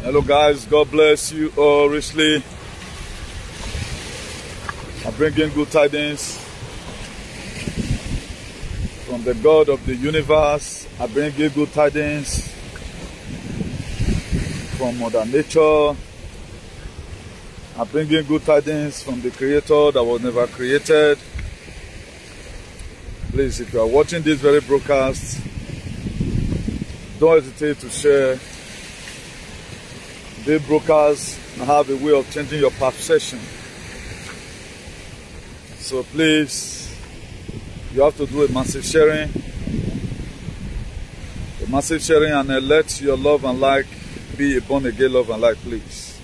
Hello guys, God bless you all richly. I bring in good tidings from the God of the universe. I bring in good tidings from Mother Nature. I bring in good tidings from the Creator that was never created. Please, if you are watching this very broadcast, don't hesitate to share. They brokers have a way of changing your perception. So please, you have to do a massive sharing. A massive sharing, and let your love and like be a born again love and like, please.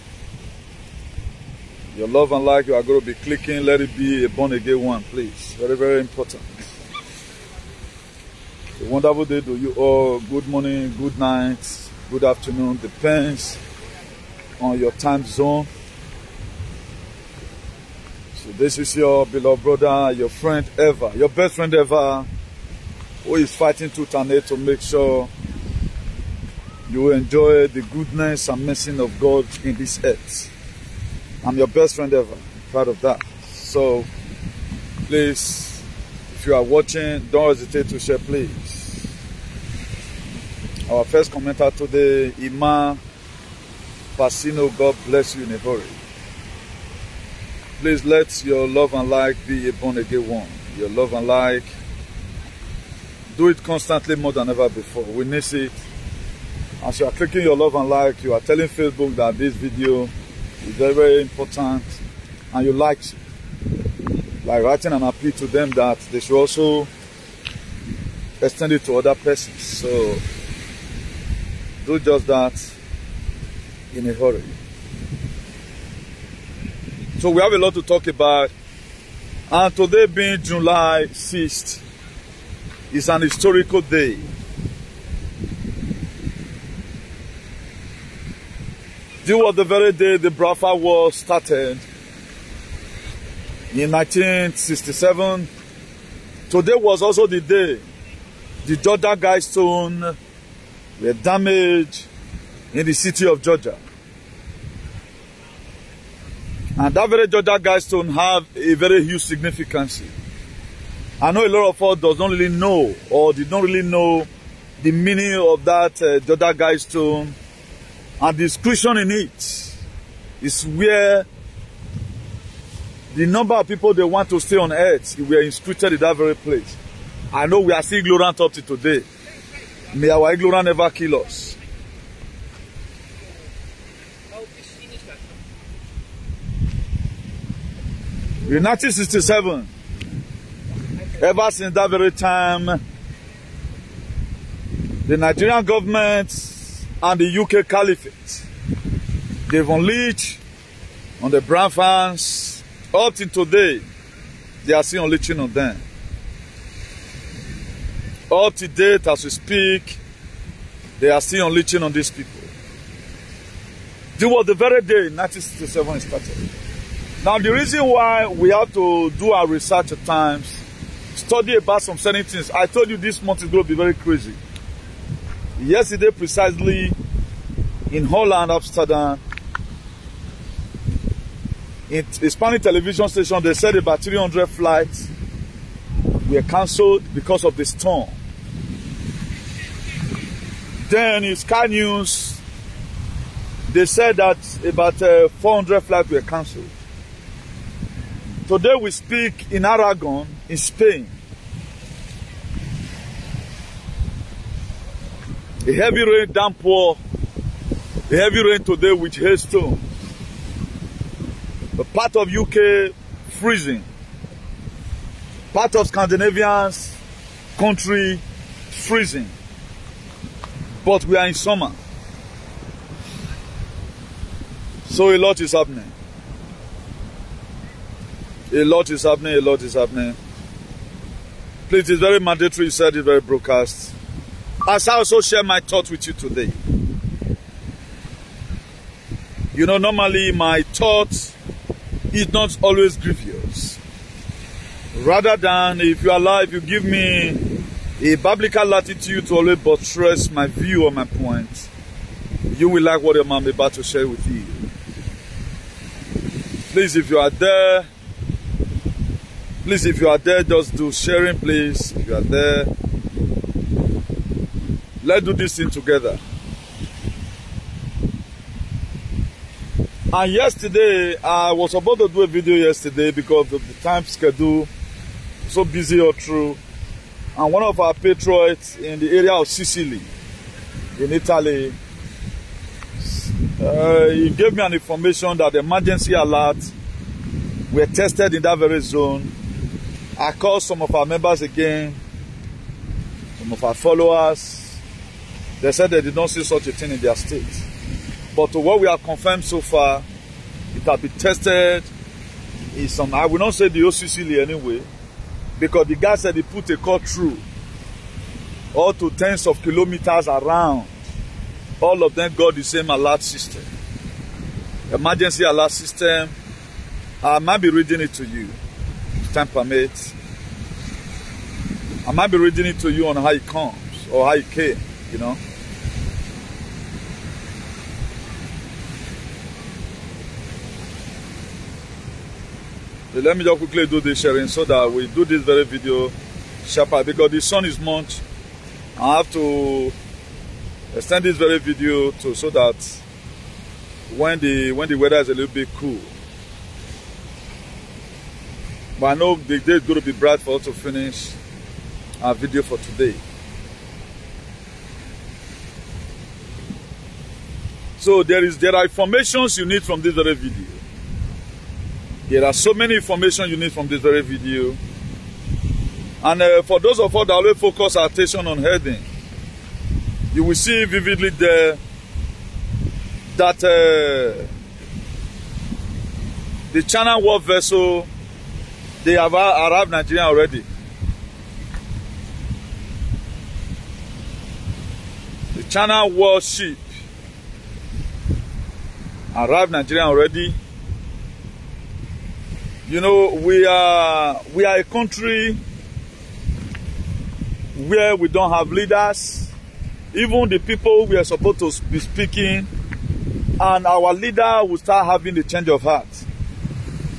Your love and like you are going to be clicking, let it be a born again one, please. Very, very important. A wonderful day to you all. Good morning, good night, good afternoon. Depends on your time zone. So this is your beloved brother, your friend ever, your best friend ever, who is fighting tooth and nail to make sure you enjoy the goodness and mercy of God in this earth. I'm your best friend ever, proud of that. So please, if you are watching, don't hesitate to share, please. Our first commenter today, Ima Pasino, God bless you in a hurry. Please let your love and like be a born again one. Your love and like, do it constantly more than ever before. We need it. As you are clicking your love and like, you are telling Facebook that this video is very, very important and you like it. Like writing an appeal to them that they should also extend it to other persons. So do just that in a hurry. So we have a lot to talk about, and today being July 6th is an historical day. This was the very day the Biafran War started in 1967. Today was also the day the Georgia GUIDESTONEs were damaged in the city of Georgia. And that very Georgia GUIDESTONE have a very huge significance. I know a lot of us does not really know, or did not really know the meaning of that Georgia GUIDESTONE, and the inscription in it is where the number of people they want to stay on earth were inscripted in that very place. I know we are still ignorant up to today. May our ignorance never kill us. In 1967, ever since that very time, the Nigerian government and the UK Caliphate, they've unleashed on the brown fans. Up till today, they are still unleashing on them. Up to date, as we speak, they are still unleashing on these people. This was the very day 1967 started. Now, the reason why we have to do our research at times, study about some certain things, I told you this month is going to be very crazy. Yesterday, precisely, in Holland, Amsterdam, in a Spanish television station, they said about 300 flights were cancelled because of the storm. Then in Sky News, they said that about 400 flights were cancelled. Today we speak in Aragon, in Spain. A heavy rain downpour, a heavy rain today with hailstones. A part of UK freezing. Part of Scandinavian country freezing. But we are in summer. So a lot is happening. A lot is happening, a lot is happening. Please, it's very mandatory, you said it, very broadcast. As I also share my thoughts with you today. You know, normally my thoughts is not always grievous. Rather than, if you allow, if you give me a biblical latitude to always buttress my view or my point, You will like what I'm about to share with you. Please, if you are there, just do sharing, please. If you are there, let's do this thing together. And yesterday, I was about to do a video yesterday because of the time schedule, so busy all through. And one of our patriots in the area of Sicily, in Italy, he gave me an information that the emergency alerts were tested in that very zone. I called some of our members again, some of our followers. They said they did not see such a thing in their state. But to what we have confirmed so far, it has been tested. I will not say the OCCL anyway, because the guy said he put a cut through all to tens of kilometers around. All of them got the same alert system. Emergency alert system. I might be reading it to you, if time permits. I might be reading it to you on how it comes, or how it came, you know. So let me just quickly do this sharing so that we do this very video sharper, because the sun is much. I have to extend this very video so that when the weather is a little bit cool. But I know the day is going to be bright for us to finish our video for today. So there are informations you need from this very video. There are so many information you need from this very video. And for those of us that always focus our attention on heading, you will see vividly there that the China war vessel, they have arrived Nigeria already. The China warship arrived Nigeria already. You know, we are a country where we don't have leaders. Even the people we are supposed to be speaking, and our leader will start having a change of heart.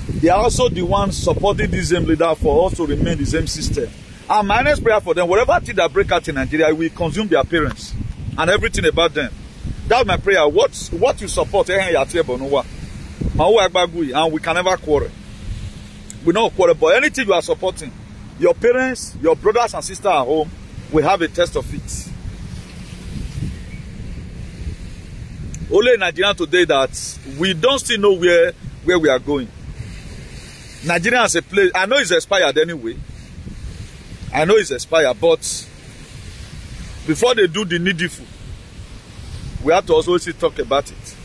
They are also the ones supporting the same leader for us to remain the same system. And my next prayer for them, whatever thing that break out in Nigeria, we consume their appearance and everything about them. That's my prayer. What you support, and we can never quarrel. We don't quarrel, but anything you are supporting, your parents, your brothers and sisters at home, will have a test of it. Only in Nigeria today that we don't still know where we are going. Nigeria as a place, I know it's expired anyway. I know it's expired, but before they do the needful, we have to also talk about it.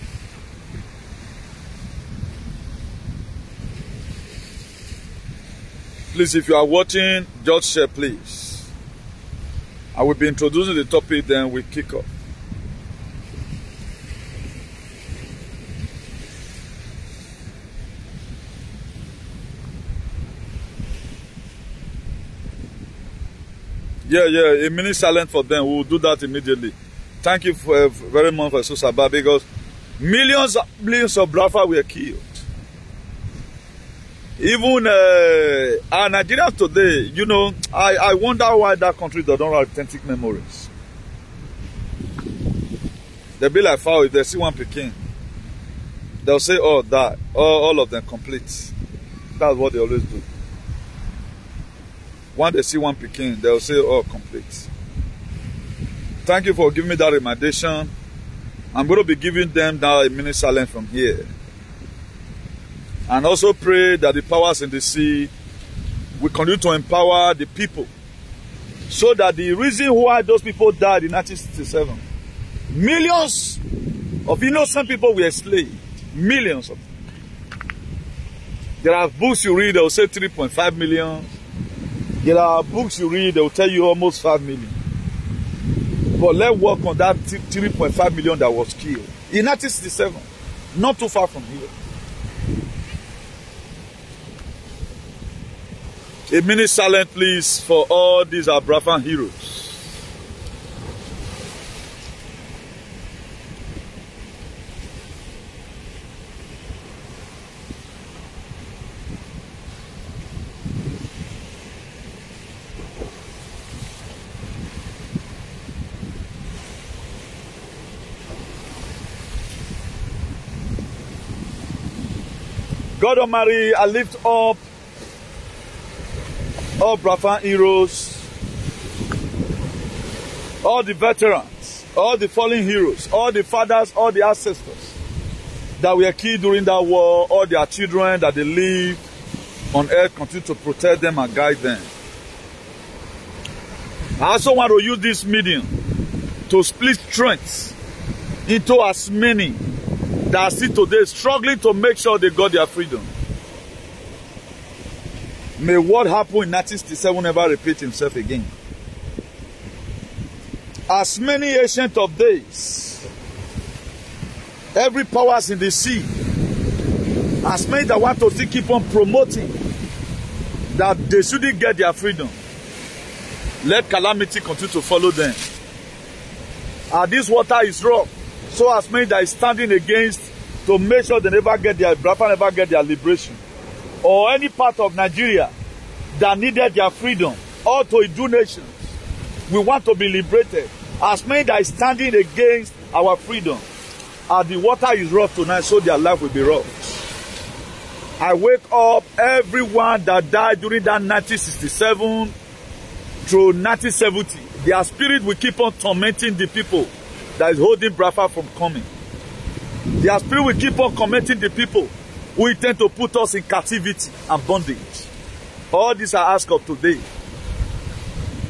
Please, if you are watching, just share, please. I will be introducing the topic, then we kick off. Yeah, a minute silent for them. We will do that immediately. Thank you very much for Susaba, because millions of Biafra were killed. Even Nigeria today, you know, I wonder why that country does not have authentic memories. They'll be like foul if they see one Peking. They'll say, oh, that, all of them complete. That's what they always do. When they see one Peking, they'll say, oh, complete. Thank you for giving me that recommendation. I'm going to be giving them now a minute silence from here. And also pray that the powers in the sea will continue to empower the people, so that the reason why those people died in 1967, millions of innocent people were enslaved. Millions of them. There are books you read, they will say 3.5 million. There are books you read, they will tell you almost 5 million. But let's work on that 3.5 million that was killed in 1967, not too far from here. A minute silent, please, for all these Biafran heroes. God Almighty, I lift up all Biafran heroes, all the veterans, all the fallen heroes, all the fathers, all the ancestors that were killed during that war, all their children that they live on earth, continue to protect them and guide them. I also want to use this medium to split strength into as many that are still today struggling to make sure they got their freedom. May what happened in 1967 never repeat himself again. As many ancient of days, every powers in the sea, as many that want to still keep on promoting that they shouldn't get their freedom, let calamity continue to follow them. This water is rough, so as many that is standing against to make sure they never get their liberation, or any part of Nigeria that needed their freedom, or to do nations, we want to be liberated. As many that is standing against our freedom, the water is rough tonight, so their life will be rough. I wake up everyone that died during that 1967 through 1970. Their spirit will keep on tormenting the people that is holding Biafra from coming. Their spirit will keep on tormenting the people who intend to put us in captivity and bondage. All this I ask of today,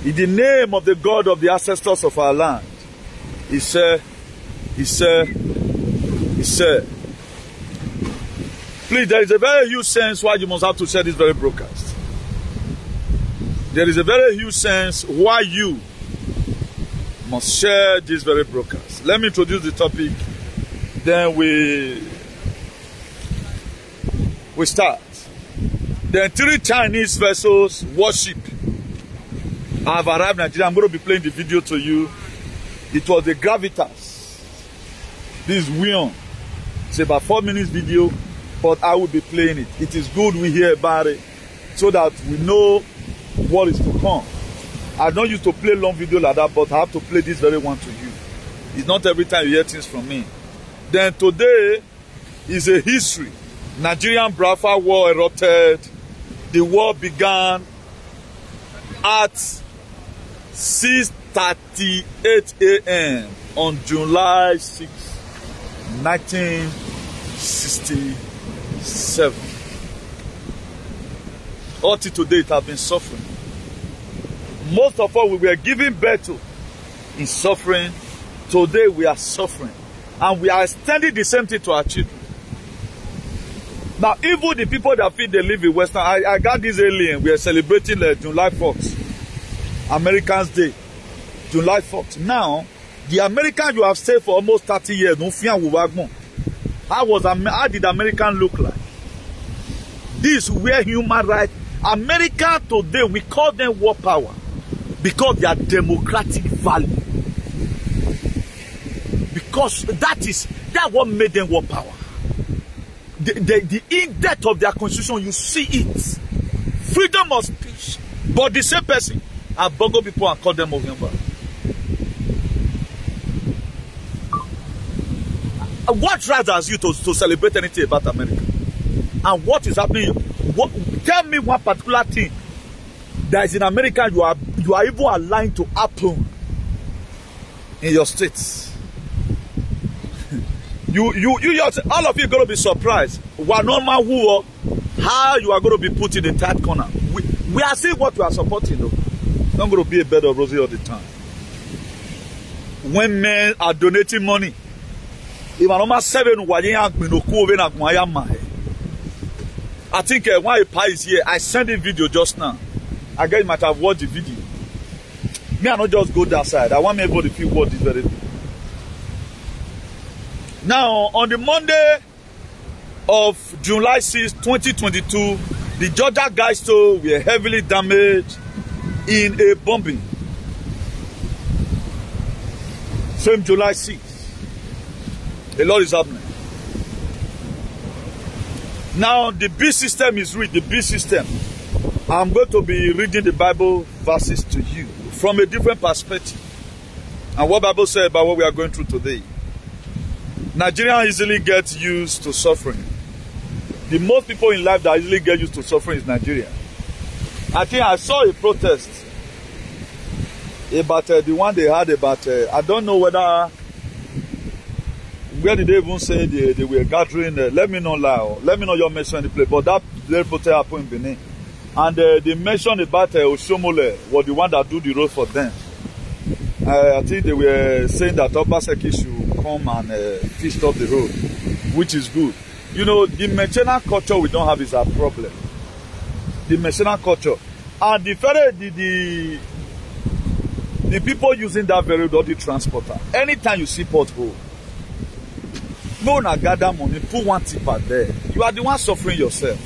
in the name of the God of the ancestors of our land. He said, please, there is a very huge sense why you must have to share this very broadcast. There is a very huge sense why you must share this very broadcast. Let me introduce the topic, then we start. Then 3 Chinese vessels, Warship, have arrived in Nigeria. I'm going to be playing the video to you. It was the Gravitas. This is Wion. It's about 4 minutes video, but I will be playing it. It is good we hear about it so that we know what is to come. I don't used to play long video like that, but I have to play this very one to you. It's not every time you hear things from me. Then today is a history. Nigerian-Biafran war erupted. The war began at 6:38 a.m. on July 6, 1967. Until today, it has been suffering. Most of us we were giving birth to in suffering. Today we are suffering. And we are extending the same thing to our children. Now, even the people that feel they live in Western, I got this alien. We are celebrating July 4th, Americans' Day, July 4th. Now, the Americans you have stayed for almost 30 years, how did American look like? This is where human rights. America today, we call them war power because they are democratic value. Because that's what made them war power. The in-depth of their constitution, you see it. Freedom of speech. But the same person, I bongo people and call them Oviamba. What right has you to celebrate anything about America? And what is happening? Tell me one particular thing that is in America you are even aligned to happen in your states. You all of you are going to be surprised. One normal war, how you are going to be put in the tight corner. We are seeing what we are supporting though. It's not going to be a bed of roses all the time. When men are donating money, if I'm not 7, I think when a pie is here, I sent a video just now. I guess you might have watched the video. Me, I not just go that side. I want everybody to feel what is very. Now, on the Monday of July 6, 2022, the Georgia Guidestone were heavily damaged in a bombing. Same July 6. A lot is happening. Now, the B system is read. The B system. I'm going to be reading the Bible verses to you from a different perspective. And what Bible says about what we are going through today. Nigerians easily get used to suffering. The most people in life that easily get used to suffering is Nigeria. I think I saw a protest about the one they had about, I don't know whether, where did they even say they were gathering, let me not lie, let me know your mention in the place, but that very protest happened in Benin. And they mentioned about Oshomole was the one that do the road for them. I think they were saying that Obaseki should come and fix up the road, which is good. You know, the maintenance culture we don't have is a problem. The mercenary culture. And the people using that very road, the transporter, anytime you see pothole, no na gather money, put one tipper there. You are the one suffering yourself.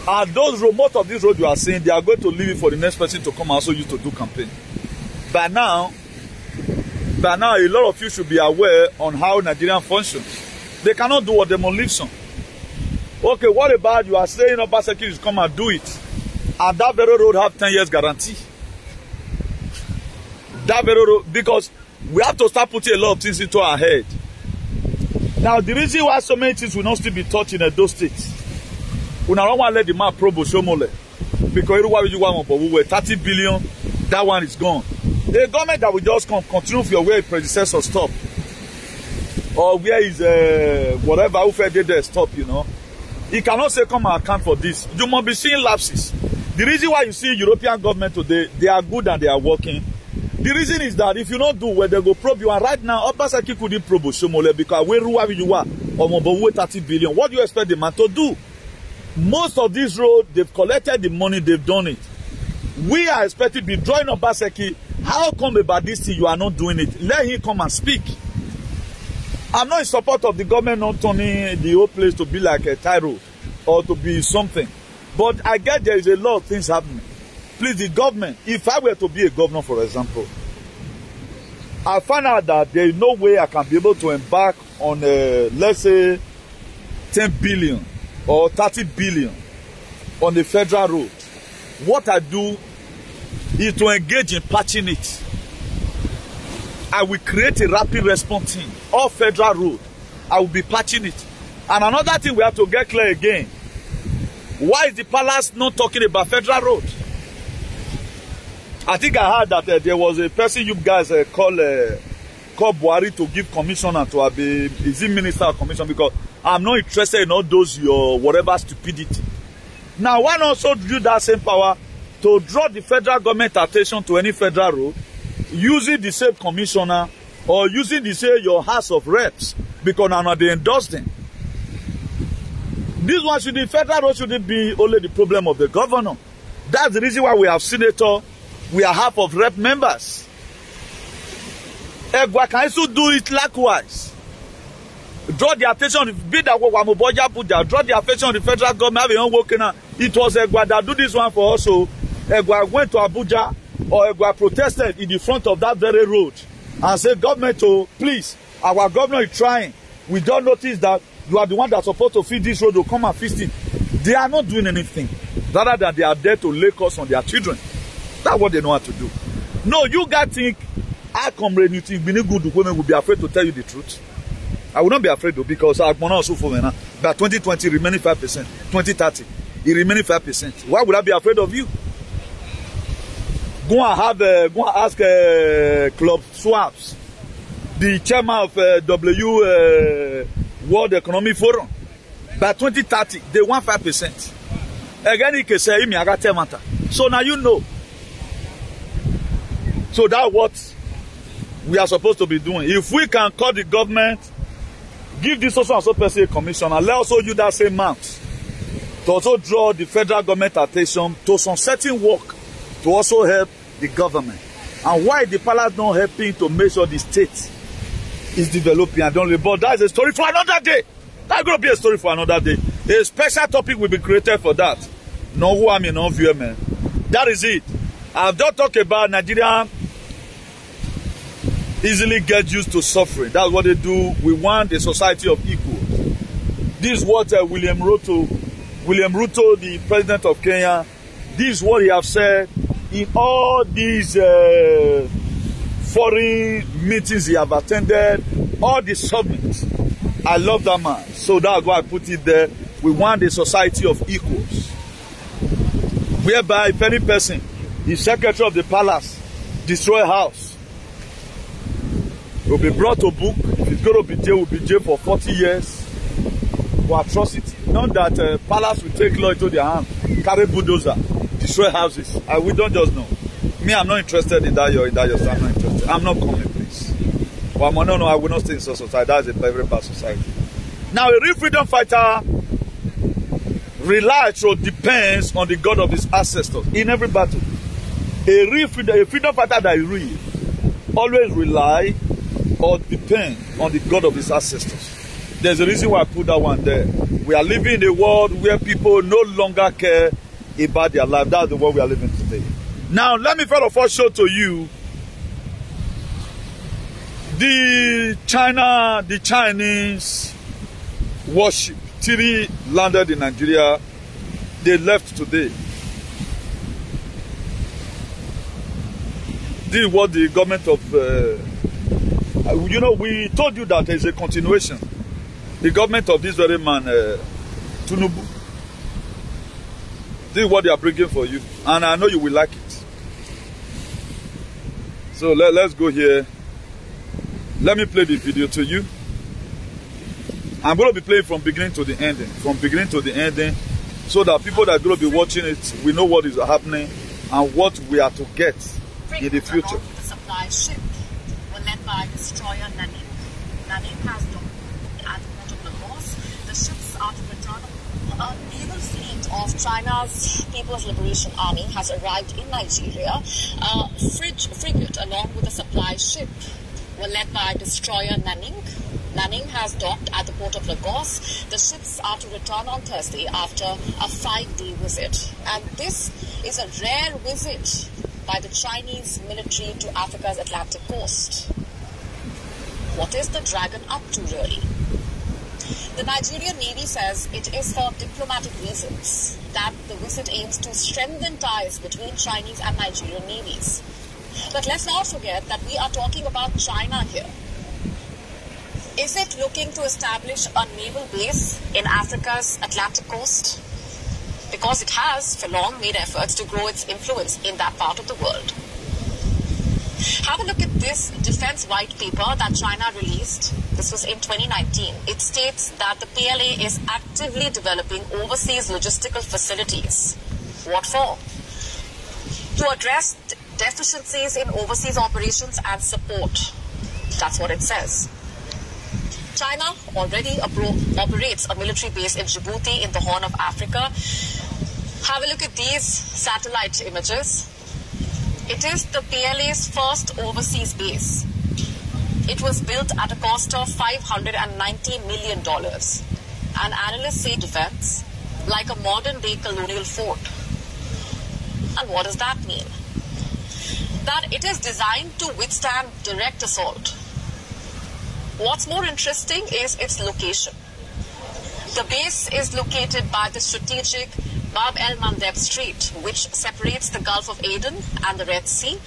And those roads, most of these roads you are saying, they are going to leave it for the next person to come and also use to do campaign. By now, a lot of you should be aware on how Nigerian functions. They cannot do what demolition. Okay, what about you are saying Obaseki is come and do it, and that very road have 10 years guarantee? That very road, because we have to start putting a lot of things into our head. Now, the reason why so many things will not still be taught in those states, we don't want to let the map probe Shomole, because we were 30 billion, that one is gone. The government that will just continue for where predecessor stop, or where is whatever who did there stop, you know. He cannot say come and account for this. You must be seeing lapses. The reason why you see European government today, they are good and they are working. The reason is that if you don't do well, they go probe you. And right now, Obaseki couldn't probe Shomole because where you are, or 30 billion. What do you expect the man to do? Most of these roads, they've collected the money, they've done it. We are expected to be drawing Obaseki. How come about this thing you are not doing it? Let him come and speak. I'm not in support of the government not turning the whole place to be like a tie road or to be something. But I get there is a lot of things happening. Please, the government, if I were to be a governor, for example, I find out that there is no way I can be able to embark on, let's say, 10 billion or 30 billion on the federal road. What I do is to engage in patching it. I will create a rapid response team, all federal road. I will be patching it. And another thing we have to get clear again. Why is the palace not talking about federal road? I think I heard that there was a person you guys called Buhari to give commissioner to be, is he minister or commission? Because I'm not interested in all those your whatever stupidity. Now, why not also use that same power to draw the federal government attention to any federal road, using the same commissioner or using the same your House of Reps, because now they endorse them. This one should be federal road, shouldn't be only the problem of the governor. That's the reason why we have senator, we are half of rep members. Egwa can also do it likewise. Draw the attention, be that draw the attention of the federal government. It was Egwa that do this one for us. So Egwa went to Abuja, or Egwa protested in the front of that very road and said, government, oh, please, our governor is trying. We don't notice that you are the one that's supposed to feed this road to come and fix it. They are not doing anything rather than they are there to lay curse on their children. That's what they know how to do. No, you guys think our comrade, you think being good women will be afraid to tell you the truth? I will not be afraid though, because our money also for me now. By 2020 remaining 5%, 2030 it remaining 5%. Why would I be afraid of you? Go and ask Club Swaps, the chairman of World Economic Forum. By 2030, they want 5%. Again, he can say, so now you know. So that's what we are supposed to be doing. If we can call the government, give this also and so person a commission, and let also use that same amount to also draw the federal government attention to some certain work to also help the government. And why the palace not helping to make sure the state is developing and don't. But that's a story for another day. That's going to be a story for another day. A special topic will be created for that. No who I mean, no view, man. That is it. I've just talked about Nigeria easily get used to suffering. That's what they do. We want a society of equals. This is what William Ruto, the president of Kenya, this is what he have said in all these foreign meetings he have attended, all the summits. I love that man. So that's why I put it there We want a society of equals, whereby if any person is secretary of the palace, destroy a house, will be brought to book. If it's going to be jail, will be jail for 40 years for atrocity. Not that palace will take law into their hand, carry bulldozer, destroy houses. We don't just know. Me, I'm not interested in that. I'm not interested. I'm not coming, please. Well, no, I will not stay in such society. That's a very bad society. Now, a real freedom fighter relies or depends on the God of his ancestors in every battle. A freedom fighter that is real always rely or depend on the God of his ancestors. There's a reason why I put that one there. We are living in a world where people no longer care about their life. That's the world we are living today. Now, let me first of all show to you the Chinese warship. 3 landed in Nigeria. They left today. This is what the government of, we told you that there is a continuation. The government of this very man, Tinubu. This is what they are bringing for you. And I know you will like it. So let's go here. Let me play the video to you. I'm going to be playing from beginning to the ending. From beginning to the ending. So that people that are going to be watching it, we know what is happening and what we are to get in the future. Along with the supply ship were led by destroyer Nanning. Nanning has docked at the port of Lagos. The ships are to return. A naval fleet of China's People's Liberation Army has arrived in Nigeria. A frigate along with the supply ship were led by destroyer Nanning. Nanning has docked at the port of Lagos. The ships are to return on Thursday after a 5-day visit. And this is a rare visit by the Chinese military to Africa's Atlantic coast. What is the Dragon up to, really? The Nigerian Navy says it is for diplomatic reasons that the visit aims to strengthen ties between Chinese and Nigerian navies. But let's not forget that we are talking about China here. Is it looking to establish a naval base in Africa's Atlantic coast? Because it has, for long, made efforts to grow its influence in that part of the world. Have a look at this defense white paper that China released. This was in 2019. It states that the PLA is actively developing overseas logistical facilities. What for? To address deficiencies in overseas operations and support. That's what it says. China already operates a military base in Djibouti in the Horn of Africa. Have a look at these satellite images. It is the PLA's first overseas base. It was built at a cost of $590 million. And analysts say defense, like a modern-day colonial fort. And what does that mean? That it is designed to withstand direct assault. What's more interesting is its location. The base is located by the strategic Bab el-Mandeb Strait, which separates the Gulf of Aden and the Red Sea.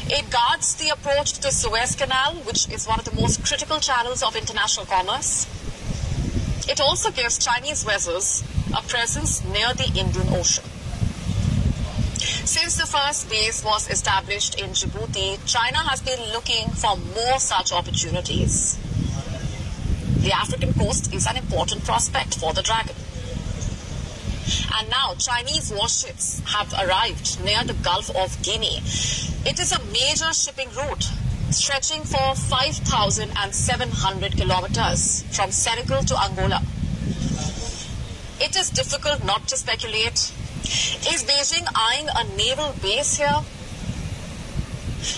It guards the approach to the Suez Canal, which is one of the most critical channels of international commerce. It also gives Chinese vessels a presence near the Indian Ocean. Since the first base was established in Djibouti, China has been looking for more such opportunities. The African coast is an important prospect for the Dragon. And now Chinese warships have arrived near the Gulf of Guinea. It is a major shipping route stretching for 5,700 kilometers from Senegal to Angola. It is difficult not to speculate. Is Beijing eyeing a naval base here?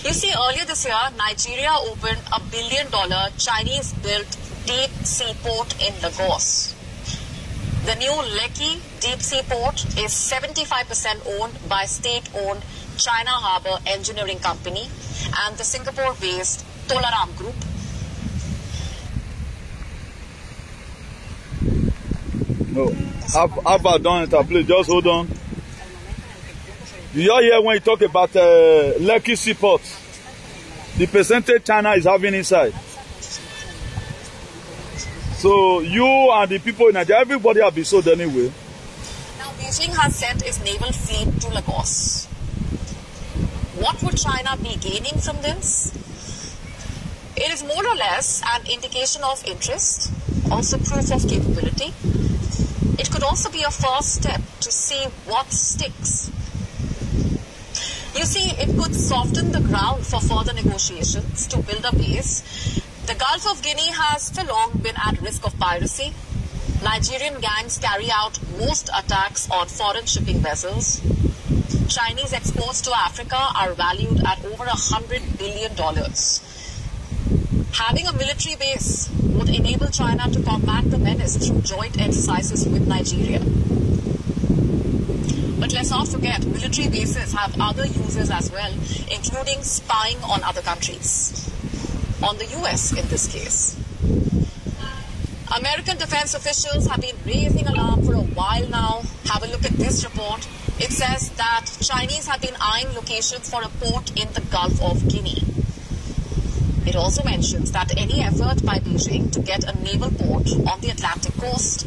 You see, earlier this year, Nigeria opened a $1 billion Chinese-built deep sea port in Lagos. The new Lekki deep sea port is 75% owned by state-owned China Harbour Engineering Company and the Singapore-based Tolaram Group. No, I've done it. Please just hold on. You all hear when you talk about Lekki seaport, the percentage China is having inside. So you and the people in Nigeria, everybody have been sold anyway. Now Beijing has sent its naval fleet to Lagos. What would China be gaining from this? It is more or less an indication of interest, also proof of capability. It could also be a first step to see what sticks. You see, it could soften the ground for further negotiations to build a base. The Gulf of Guinea has for long been at risk of piracy. Nigerian gangs carry out most attacks on foreign shipping vessels. Chinese exports to Africa are valued at over $100 billion. Having a military base would enable China to combat the menace through joint exercises with Nigeria. But let's not forget, military bases have other uses as well, including spying on other countries. On the US in this case. American defense officials have been raising alarm for a while now. Have a look at this report. It says that Chinese have been eyeing locations for a port in the Gulf of Guinea. It also mentions that any effort by Beijing to get a naval port on the Atlantic coast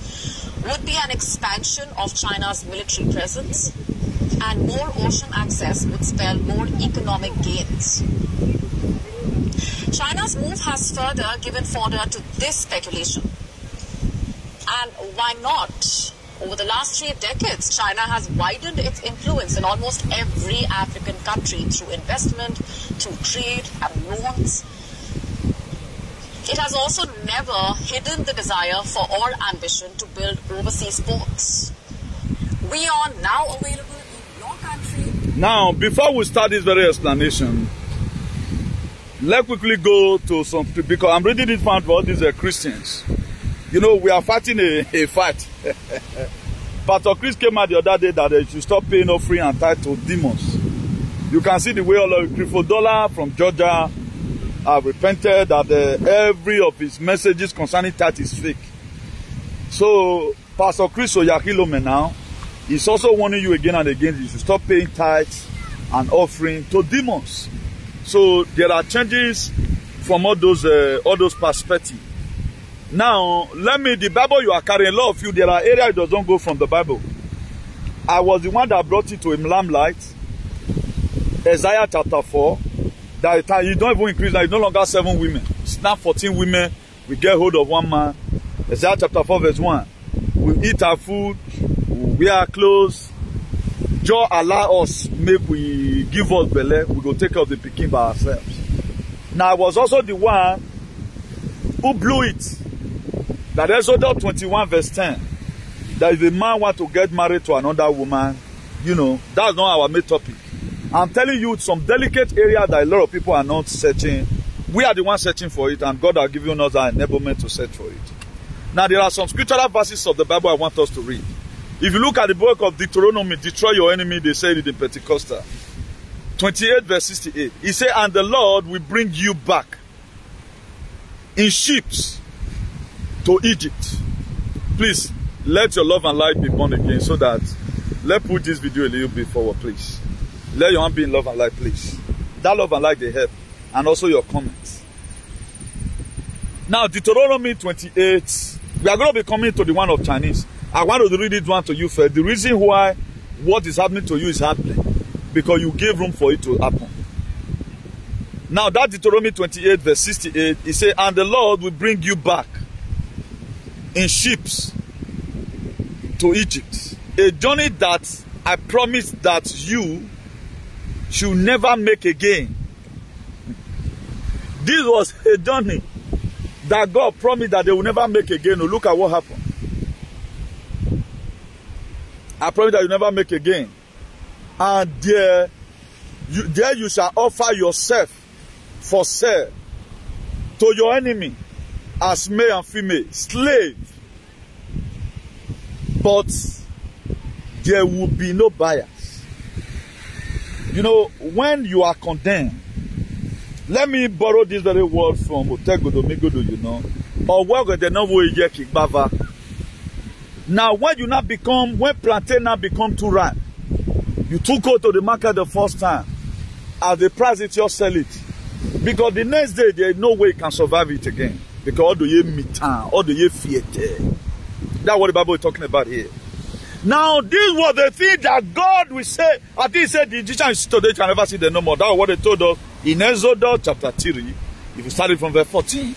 would be an expansion of China's military presence, and more ocean access would spell more economic gains. China's move has further given fodder to this speculation. And why not? Over the last 3 decades, China has widened its influence in almost every African country through investment, through trade and loans. It has also never hidden the desire for or ambition to build overseas ports. We are now available in your country. Now, before we start this very explanation, let's quickly go to some, because I'm reading this part for all these Christians. You know, we are fighting a fight. Pastor Chris came out the other day that they should stop paying offering and tithe to demons. You can see the way all of Dollar from Georgia have repented that every of his messages concerning tithe is fake. So, Pastor Chris Oyakilome now is also warning you again and again, you should stop paying tithes and offering to demons. So there are changes from all those perspectives. Now, the Bible you are carrying, a lot of you, there are areas that don't go from the Bible. I was the one that brought it to limelight. Isaiah chapter 4. That you don't even increase, now it's no longer 7 women. It's now 14 women. We get hold of 1 man. Isaiah chapter 4 verse 1. We eat our food, we wear our clothes. Just allow us, make we give us belly, we go take care of the pikin by ourselves. Now I was also the one who blew it. That Exodus 21 verse 10. That if a man want to get married to another woman, you know, that's not our main topic. I'm telling you some delicate area that a lot of people are not searching. We are the ones searching for it, and God has given us our enablement to search for it. Now there are some scriptural verses of the Bible I want us to read. If you look at the book of Deuteronomy, destroy your enemy, they say it in Pentecostal. 28 verse 68. He said, and the Lord will bring you back in ships to Egypt. Please, let your love and light be born again so that, let's put this video a little bit forward, please. Let your hand be in love and light, please. That love and light, they help. And also your comments. Now, Deuteronomy 28. We are going to be coming to the one of Chinese. I want to read it one to you first. The reason why what is happening to you is happening. Because you gave room for it to happen. Now, that Deuteronomy 28 verse 68. It says, and the Lord will bring you back in ships to Egypt. A journey that I promise that you should never make again. This was a journey that God promised that they will never make again. Look at what happened. I promise that you never make again. And there you shall offer yourself for sale to your enemy as male and female, slave. But there will be no buyers. You know, when you are condemned, let me borrow this very word from Otegodomigodo, you know. Or now, when you now become, when plantain now become too ripe, you took it to the market the first time, at the price it you sell it. Because the next day, there is no way you can survive it again. Because all the ye mitan, all the ye fiete. That's what the Bible is talking about here. Now, this was the thing that God will say. I think he said the Egyptians today can never see them no more. That's what they told us in Exodus chapter 3. If you started from verse 14.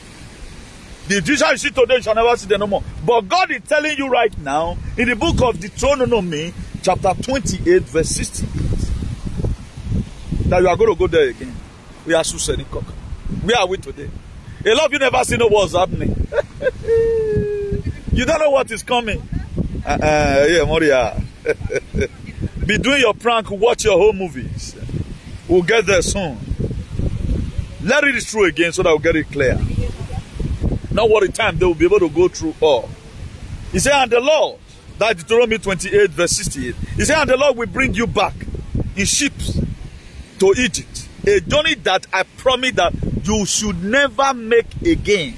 The Egyptians today shall never see them no more. But God is telling you right now in the book of Deuteronomy chapter 28 verse 68 that you are going to go there again. We are Suseni Cock. Where are we today? A lot of you never see no what's happening. You don't know what is coming. Yeah, Moria. Be doing your prank, watch your home movies. We'll get there soon. Let it through again so that we'll get it clear. Not what the time they will be able to go through all. He said, and the Lord, that Deuteronomy 28 verse 68. He said, and the Lord will bring you back in ships to Egypt. A journey that I promise that you should never make again.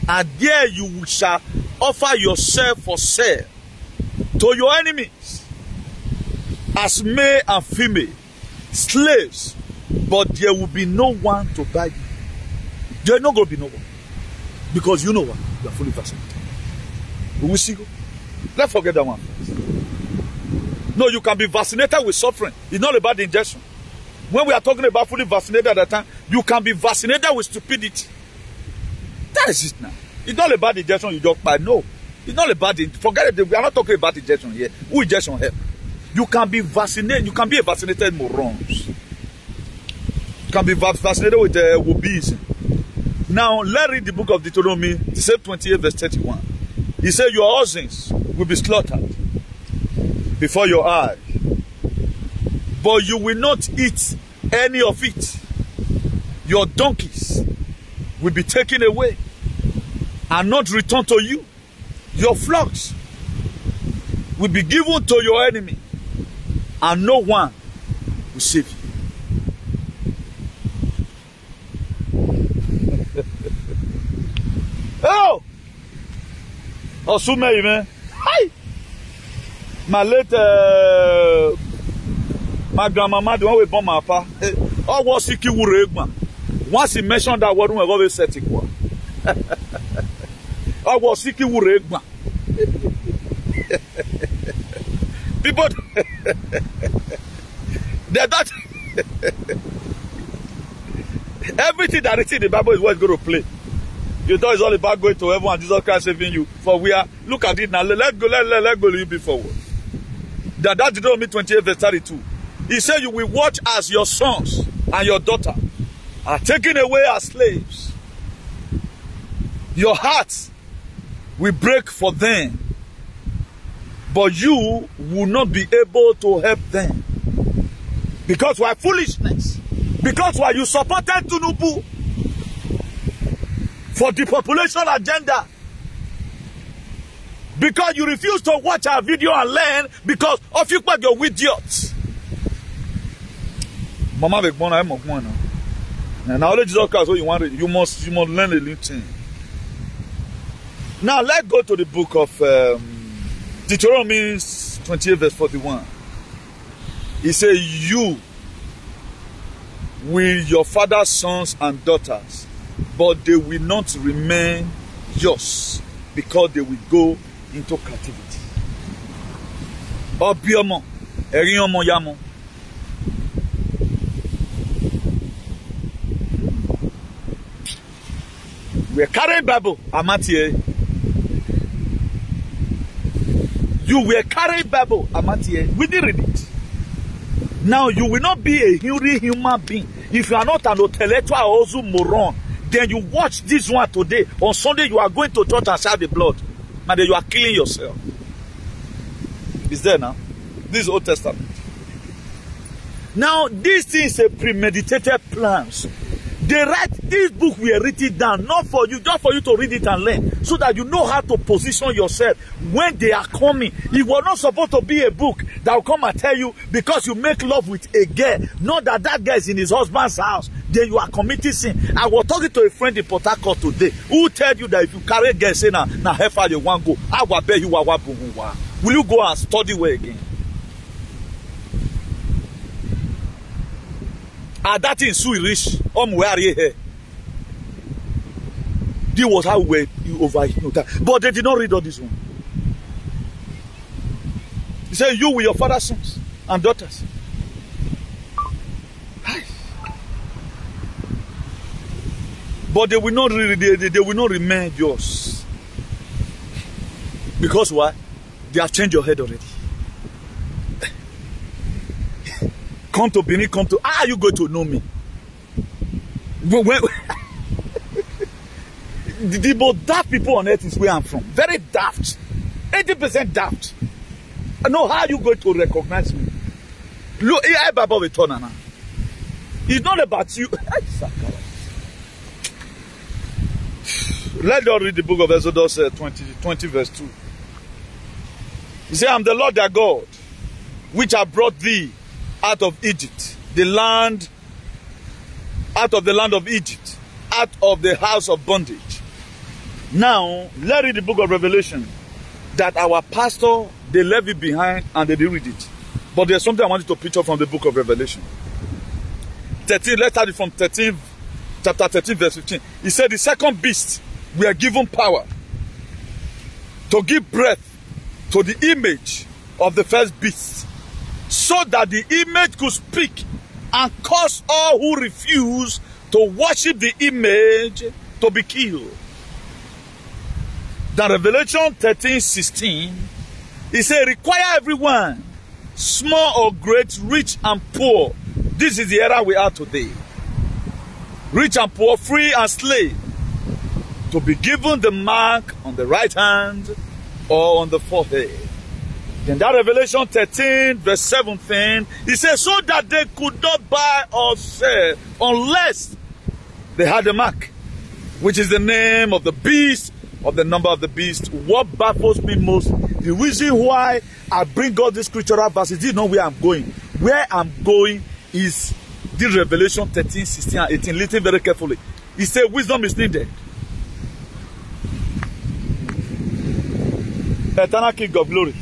And there you shall offer yourself for sale to your enemies as male and female, slaves, but there will be no one to buy you. There is not going to be no one. Because you know what? You are fully vaccinated. We will see. Let's forget that one first. No, you can be vaccinated with suffering. It's not about the injection. When we are talking about fully vaccinated at that time, you can be vaccinated with stupidity. That is it now. It's not about the injection you just buy. No. It's not about it. Forget it. We are not talking about injection here. Who injection help? You can be vaccinated. You can be a vaccinated morons. You can be vaccinated with wobbies. Now, let's read the book of Deuteronomy, the same 28 verse 31. He said, your oxens will be slaughtered before your eyes, but you will not eat any of it. Your donkeys will be taken away and not returned to you. Your flocks will be given to your enemy, and no one will save you. Oh! Osume, man. Hi! My late, my grandmama, the one with born my papa, all was sick you regma. Once he mentioned that word, we go set it. I was sick you regma. People, they're not. Everything that is in the Bible is what is going to play. You thought it's all about going to heaven and Jesus Christ saving you. For we are, look at it now. Let's go, let go, you be forward. That Deuteronomy 28 verse 32. He said, you will watch as your sons and your daughter are taken away as slaves. Your hearts will break for them, but you will not be able to help them. Because why foolishness? Because why you supported Tinubu for the population agenda? Because you refuse to watch our video and learn because of you but you're idiots. Mama be born, I'm one now. And now let Jesus Christ, what you want, you must learn a little thing. Now let's go to the book of Deuteronomy 28 verse 41. He said, you will your father's sons and daughters, but they will not remain yours because they will go into captivity. Obiomo, eriomo yamo. We are carrying Bible, Amatie. You will carry Bible, Amatie. We did read it. Now you will not be a healthy human being if you are not an intellectual or also moron. Then you watch this one today. On Sunday you are going to church and share the blood. And then you are killing yourself. It's there now. This is Old Testament. Now this thing is a premeditated plans. They write this book, we are written down, not for you, just for you to read it and learn, so that you know how to position yourself when they are coming. It was not supposed to be a book that will come and tell you because you make love with a girl, not that that guy is in his husband's house, then you are committing sin. I was talking to a friend in Port Harcourt today who tell you that if you carry a girl, say now how far you want to go, I will bet you will you go and study where again? That thing so rich. Where are you here? This was how we over-hypnotized. But they did not read all this one. He said, you with your father's sons and daughters. But they will not they will not remain yours. Because why? They have changed your head already. Come to Benin, come to, how are you going to know me? The most daft people on earth is where I'm from. Very daft. 80% daft. I know how you going to recognize me. Look, it's not about you. Let us read the book of Exodus 20 verse 2. He said, I'm the Lord thy God, which have brought thee out of Egypt, out of the land of Egypt, out of the house of bondage. Now, let's read the book of Revelation that our pastor, they left it behind and they didn't read it. But there's something I want you to picture from the book of Revelation. 13, let's start it from 13, chapter 13, verse 15. He said, the second beast were given power to give breath to the image of the first beast, so that the image could speak and cause all who refuse to worship the image to be killed. Then Revelation 13:16, he said, require everyone, small or great, rich and poor. This is the era we are today. Rich and poor, free and slave, to be given the mark on the right hand or on the forehead. Then that Revelation 13 verse 17, he says, so that they could not buy or sell unless they had a mark, which is the name of the beast, of the number of the beast. What baffles me most, the reason why I bring all these scriptural verses, this is not where I'm going. Where I'm going is this Revelation 13, 16 and 18. Listen very carefully. He said, wisdom is needed. Eternal King of Glory,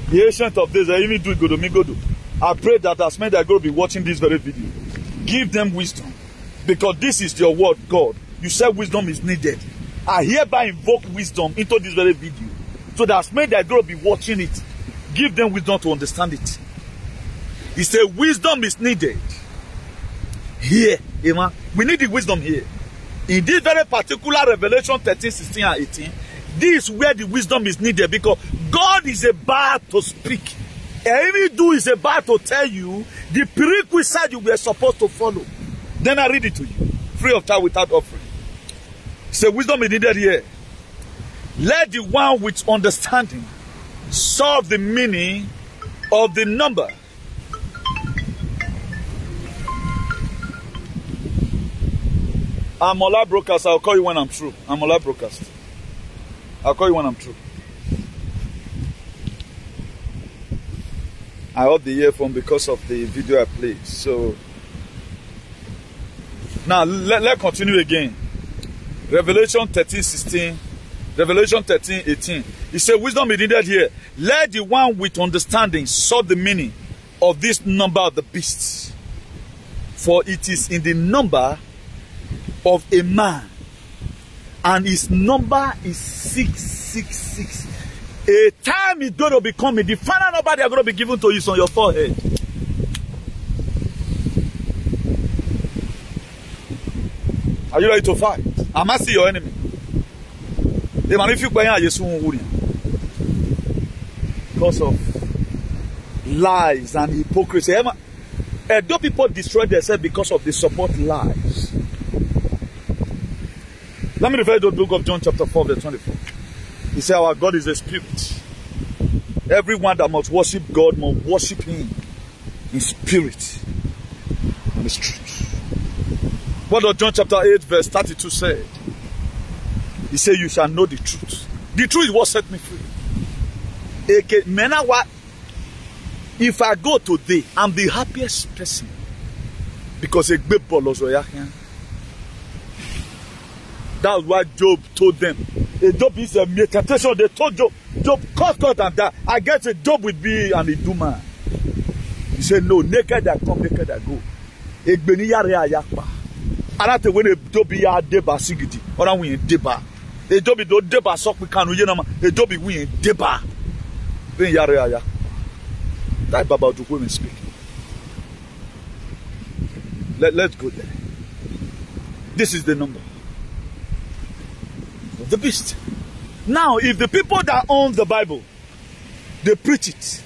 the ancient of days, I even do Godo. I pray that as many that are going to be watching this very video, give them wisdom. Because this is your word, God. You said wisdom is needed. I hereby invoke wisdom into this very video. So that as many that are going to be watching it, give them wisdom to understand it. He said wisdom is needed. Here, Emma, we need the wisdom here. In this very particular Revelation 13, 16 and 18, this is where the wisdom is needed, because God is about to speak. Every do is about to tell you the prerequisite you were supposed to follow. Then I read it to you, free of charge, without offering. So wisdom is needed here. Let the one with understanding solve the meaning of the number. I'm Ola Broadcast. I'll call you when I'm through. I'm Ola Broadcast. I'll call you when I'm through. I off the earphone because of the video I played. So now let's continue again. Revelation 13, 16. Revelation 13, 18. He said, wisdom is needed here. Let the one with understanding solve the meaning of this number of the beasts. For it is in the number of a man, and his number is 666. A time is going to be coming. The final number they are going to be given to you is on your forehead. Are you ready to fight? I must see your enemy. Because of lies and hypocrisy. Though people destroy themselves because of the support lies. Let me refer to the book of John chapter 4 verse 24. He said our God is a spirit. Everyone that must worship God must worship him in spirit and in truth. What does John chapter 8 verse 32 say? He said you shall know the truth. The truth is what set me free. If I go today, I'm the happiest person. Because a big ball was that's what Job told them. Job is a mere temptation. They told Job, cut and die. I guess a Job would be an Iduma. He said, no, naked I come, naked I go. Anate when a dobi ya deba sigiti. Ora we deba. A dobi do deba sok we can yenama. A dobi we deba. Then yare ya. That Baba to women speak. Let's go there. This is the number of the beast. Now, if the people that own the Bible, they preach it,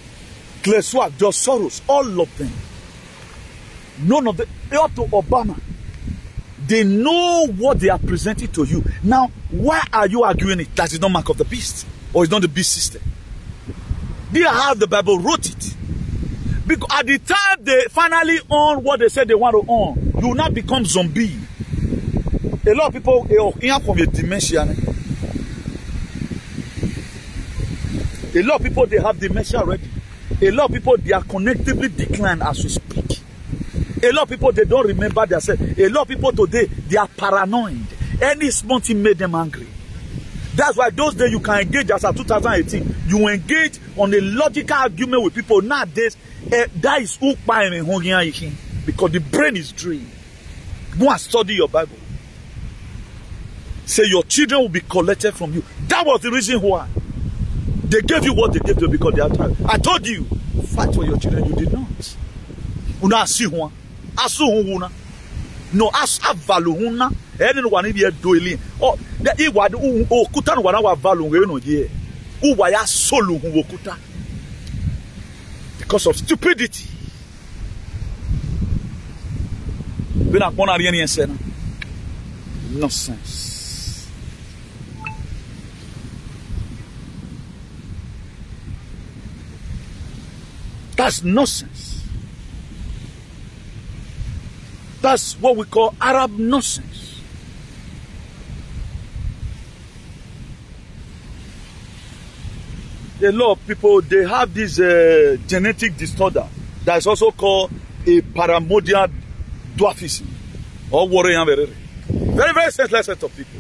Kleswag, just Soros, all of them, none of them, up to Obama, they know what they are presenting to you. Now, why are you arguing it? That is not mark of the beast, or it's not the beast system. They have the Bible wrote it. Because at the time they finally own what they said they want to own, you will not become zombie. A lot of people from a dementia. A lot of people, they have dementia already. A lot of people, they are connectively declined as we speak. A lot of people, they don't remember themselves. A lot of people today, they are paranoid. Any small thing made them angry. That's why those days you can engage as of 2018. You engage on a logical argument with people. Nowadays, that is who because the brain is drained. Go and study your Bible. Say your children will be collected from you. That was the reason why. They gave you what they gave you because they are tired. I told you, fight for your children. You did not. Una si one. Asu huna. No, as avalu huna. Any one in here doing. Oh, the iwad kutan wana wa valu no ye. Uwaya solu huwokuta. Because of stupidity. Nonsense. That's nonsense. That's what we call Arab nonsense. A lot of people, they have this genetic disorder that is also called a paramodial dwarfism or warrior. Very, very senseless set of people.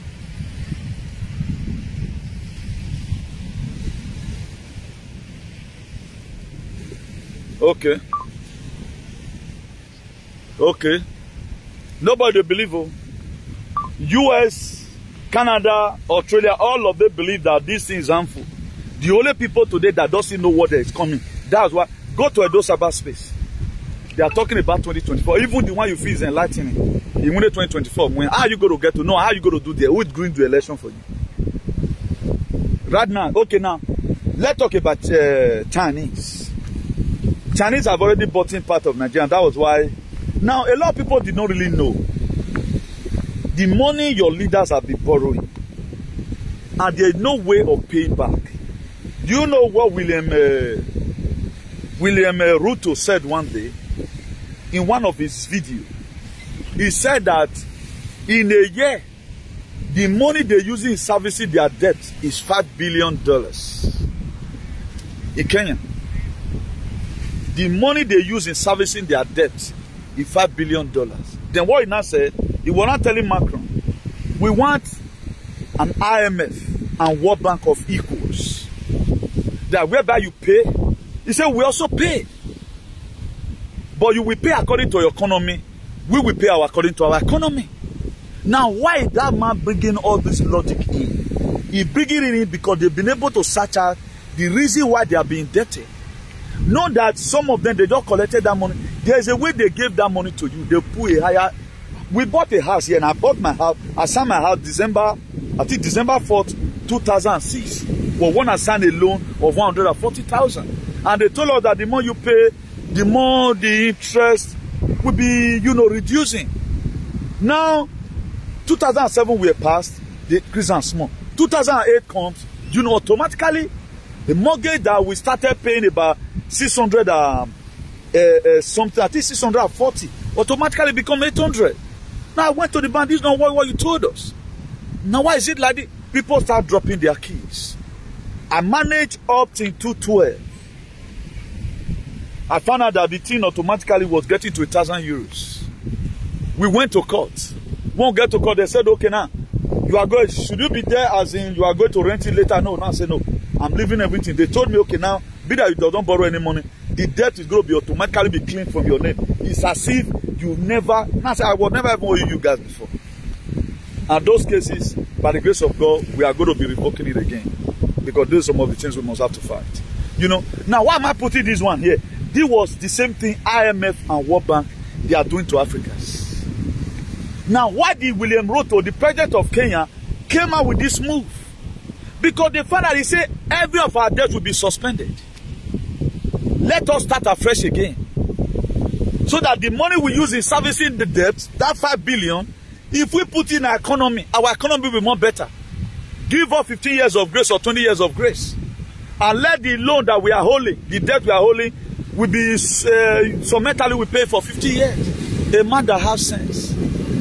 Okay. Okay. Nobody believe. US, Canada, Australia, all of them believe that this thing is harmful. The only people today that doesn't know what is coming. That's why. Go to Edo cyberspace. They are talking about 2024. Even the one you feel is enlightening. In 2024, when how are you going to get to know? How are you going to do there? Who is going to do election for you? Right now, okay, now let's talk about Chinese. Chinese have already bought in part of Nigeria, and that was why. Now, a lot of people did not really know the money your leaders have been borrowing, and there is no way of paying back. Do you know what William Ruto said one day in one of his videos? He said that in a year, the money they use in servicing their debt is $5 billion in Kenya. The money they use in servicing their debt is $5 billion. Then what he now said, he was not telling Macron, we want an IMF and World Bank of equals. That whereby you pay, he said we also pay. But you will pay according to your economy. We will pay according to our economy. Now, why is that man bringing all this logic in? He bringing it in because they've been able to search out the reason why they are being indebted. Know that some of them, they just collected that money. There's a way they gave that money to you. They put a higher. We bought a house here, and I bought my house. I signed my house December 4th, 2006. Well, one I signed a loan of 140,000. And they told us that the more you pay, the more the interest will be, reducing. Now, 2007 we passed, the increase and small. 2008 comes, automatically, the mortgage that we started paying about 600 something, I think 640, automatically become 800. Now I went to the bank, this is not what you told us. Now why is it like this? People start dropping their keys. I managed up till 212. I found out that the thing automatically was getting to 1,000 euros. We went to court. Won't get to court. They said, okay, now you are going. Should you be there as in you are going to rent it later? No, I said no. I'm leaving everything. They told me, okay, now be that you don't borrow any money, the debt is going to be automatically be cleaned from your name. It's as if you never, I will never even owe you guys before. And those cases, by the grace of God, we are going to be revoking it again. Because those are some of the things we must have to fight. You know, now why am I putting this one here? This was the same thing IMF and World Bank, they are doing to Africans. Now, why did William Ruto, the president of Kenya, came out with this move? Because the father, he said, every of our debts will be suspended. Let us start afresh again. So that the money we use in servicing the debts, that 5 billion, if we put in our economy will be more better. Give us 15 years of grace or 20 years of grace. And let the loan that we are holding, the debt we are holding, will be summarily we pay for 50 years. A man that has sense.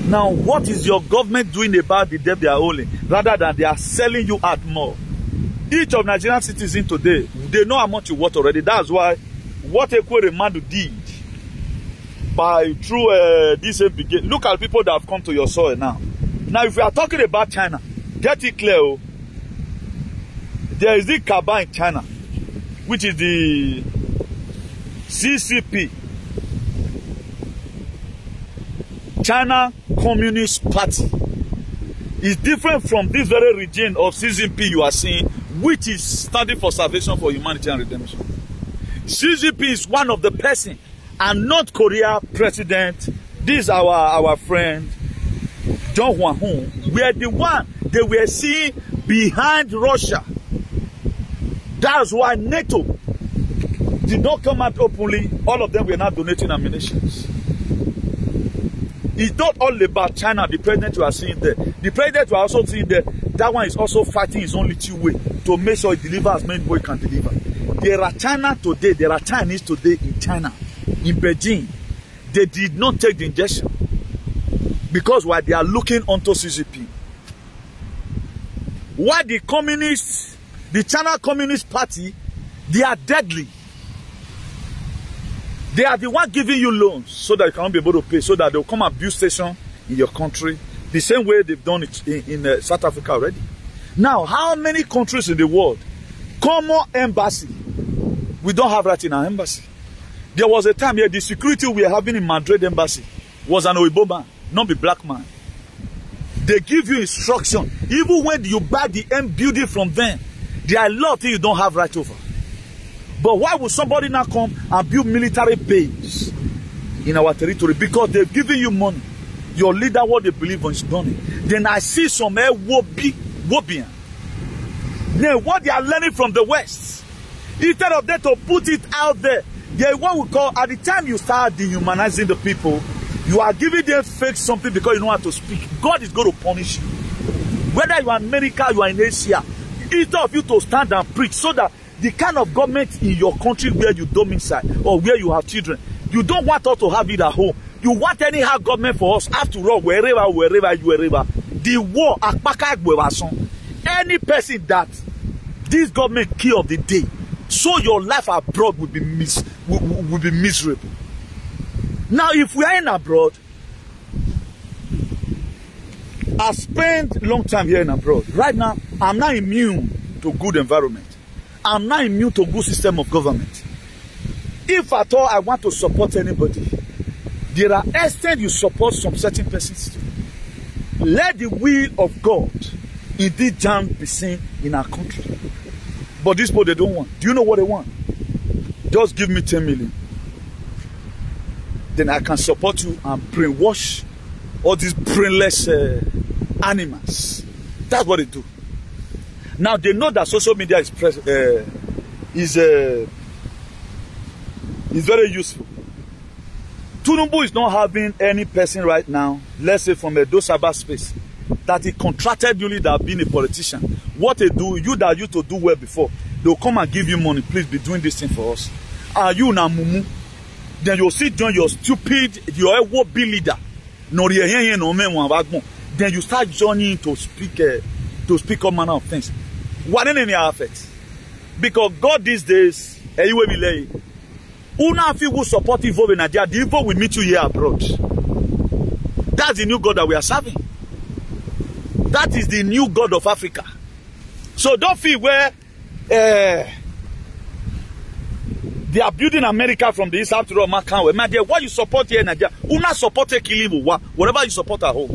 Now, what is your government doing about the debt they are holding? Rather than they are selling you out more. Each of Nigerian citizens today, they know how much you worth already. That's why what a man did by through this begin. Look at people that have come to your soil now. Now, if we are talking about China, get it clear. Oh, there is the Kaba in China, which is the CCP, China Communist Party. Is different from this very region of CCP you are seeing, which is standing for Salvation for Humanity and Redemption. CCP is one of the person, and North Korea president. This is our friend John Hwan-Hun. We are the one they were seeing behind Russia. That's why NATO did not come out openly. All of them were not donating ammunitions. It's not all about China, the president you are seeing there. The president you are also seeing there, that one is also fighting his only two way to make sure he delivers as many boy can deliver. There are China today, there are Chinese today in China, in Beijing. They did not take the injection because why they are looking onto CCP. Why the communists, the China Communist Party, they are deadly. They are the one giving you loans so that you cannot be able to pay, so that they'll come and build station in your country, the same way they've done it in South Africa already. Now, how many countries in the world, common embassy, we don't have that in our embassy? There was a time here, the security we are having in Madrid embassy was an Oibo man, not a black man. They give you instruction. Even when you buy the end building from them, there are a lot of things you don't have right over. But why would somebody now come and build military base in our territory? Because they've given you money. Your leader, what they believe in is money. Then I see some Wobian. Then what they are learning from the West, instead of them to put it out there, they what we call, at the time you start dehumanizing the people, you are giving them fake something because you know how to speak. God is going to punish you. Whether you are in America, you are in Asia, instead of you to stand and preach so that the kind of government in your country where you domicile or where you have children, you don't want us to have it at home. You want anyhow government for us. After all, wherever, the war, any person that this government key of the day, so your life abroad will be miserable. Now, if we are in abroad, I spent a long time here in abroad. Right now, I'm not immune to good environment. I'm not immune to good system of government. If at all I want to support anybody, there are extent you support some certain persons. Let the will of God indeed jam be seen in our country. But these people, they don't want. Do you know what they want? Just give me 10 million. Then I can support you and brainwash all these brainless animals. That's what they do. Now they know that social media is very useful. Tinubu is not having any person right now, let's say from a Dosaba space, that he contracted newly that being a politician. What they do, you that used to do well before, they'll come and give you money, please be doing this thing for us. Are you now mumu? Then you'll sit down your stupid, your be leader. Then you start joining to speak all manner of things. What in any effect? Because God these days, Una will support Evo in Nigeria. The Evo will meet you here abroad. That's the new God that we are serving. That is the new God of Africa. So don't feel where They are building America from the east up to the Macan. My dear, why you support here in Nigeria? You not support a killing, whatever you support at home.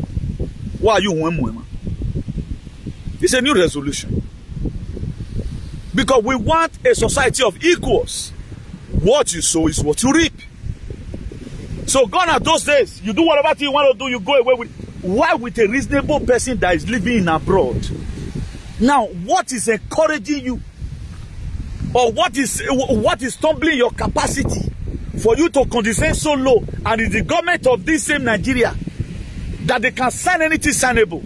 Why are you women? It's a new resolution. Because we want a society of equals. What you sow is what you reap. So gone are those days. You do whatever you want to do, you go away with. Why with a reasonable person that is living in abroad? Now, what is encouraging you? Or what is stumbling your capacity for you to condescend so low? And it's the government of this same Nigeria that they can sign anything signable.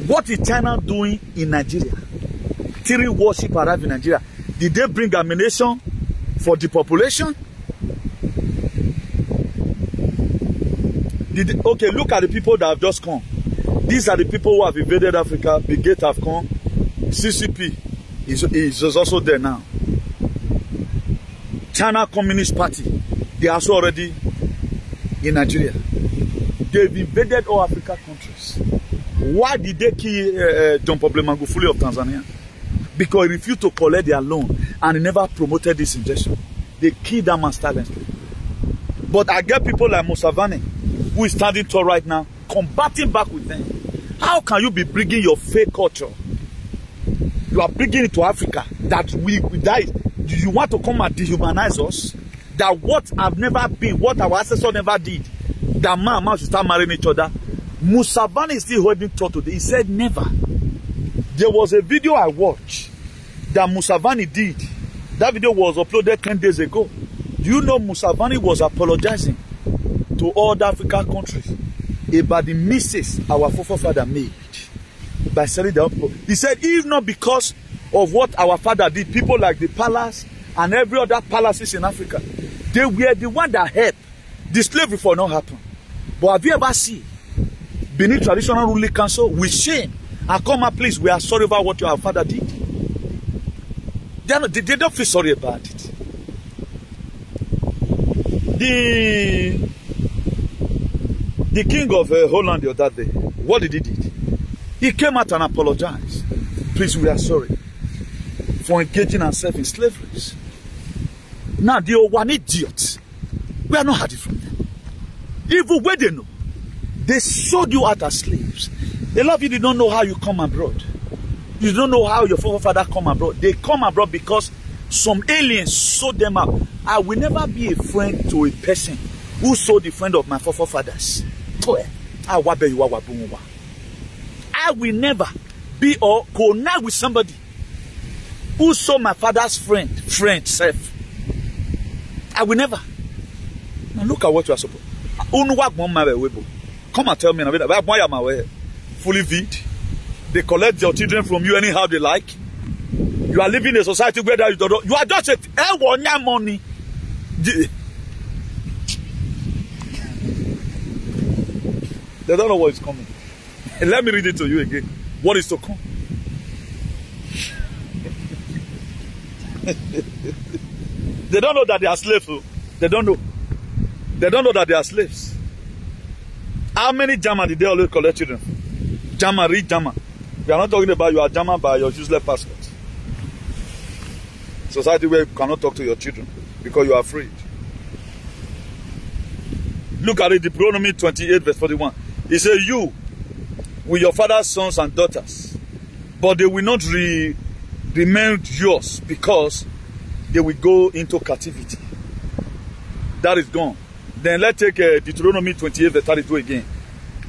What is China doing in Nigeria? 3 warship arrived in Nigeria. Did they bring ammunition for the population? Okay, look at the people that have just come. These are the people who have invaded Africa. The gate have come. CCP is also there now. China Communist Party, they are also already in Nigeria. They've invaded all African countries. Why did they kill John Pablo Magufuli of Tanzania? Because he refused to collect their loan and he never promoted this injection. They killed that man silently. But I get people like Musavani, who is standing tall right now, combating back with them. How can you be bringing your fake culture? You are bringing it to Africa that we die. Do you want to come and dehumanize us? That what I've never been, what our ancestors never did, that man and man should start marrying each other. Musavani is still holding thought today. He said never. There was a video I watched that Musavani did. That video was uploaded 10 days ago. Do you know Musavani was apologizing to all the African countries about the mistakes our forefather made by selling their own people? He said, if not because of what our father did, people like the palace and every other palaces in Africa, they were the one that helped the slavery for not happen. But have you ever seen Benin Traditional Ruling Council with shame and come up, please, we are sorry about what your father did? They don't feel sorry about it. The king of Holland the other day, what did he do? He came out and apologized. Please, we are sorry for engaging ourselves in slavery. Now, they are one idiot. We are not heard it from them. Even when they know, they sold you out as slaves. A lot of you did not know how you come abroad. You don't know how your forefather come abroad. They come abroad because some aliens sold them out. I will never be a friend to a person who sold the friend of my forefathers. I will never be or connect with somebody who sold my father's friend self. I will never. Now look at what you are supposed. Come and tell me, why am I fully vid? They collect your children from you anyhow they like. You are living in a society where you are just a money. They don't know what is coming. And let me read it to you again. What is to come? They don't know that they are slaves. They don't know. They don't know that they are slaves. How many German did they always collect children? German, read German. We are not talking about you are German by your useless passport. Society where you cannot talk to your children because you are afraid. Look at it, Deuteronomy 28 verse 41. He says, you with your father's sons and daughters, but they will not remain yours because they will go into captivity. That is gone. Then let's take Deuteronomy 28 verse 32 again.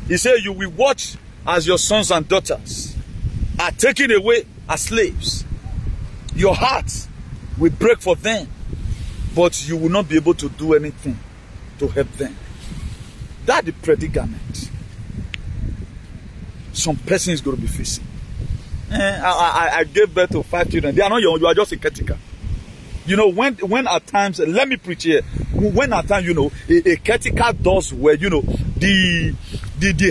He said, you will watch as your sons and daughters are taken away as slaves. Your heart will break for them, but you will not be able to do anything to help them. That's the predicament some person is going to be facing. I gave birth to 5 children. They are not young. You are just a caretaker. You know, when at times, let me preach here. When at times, you know, a caretaker does well, you know, the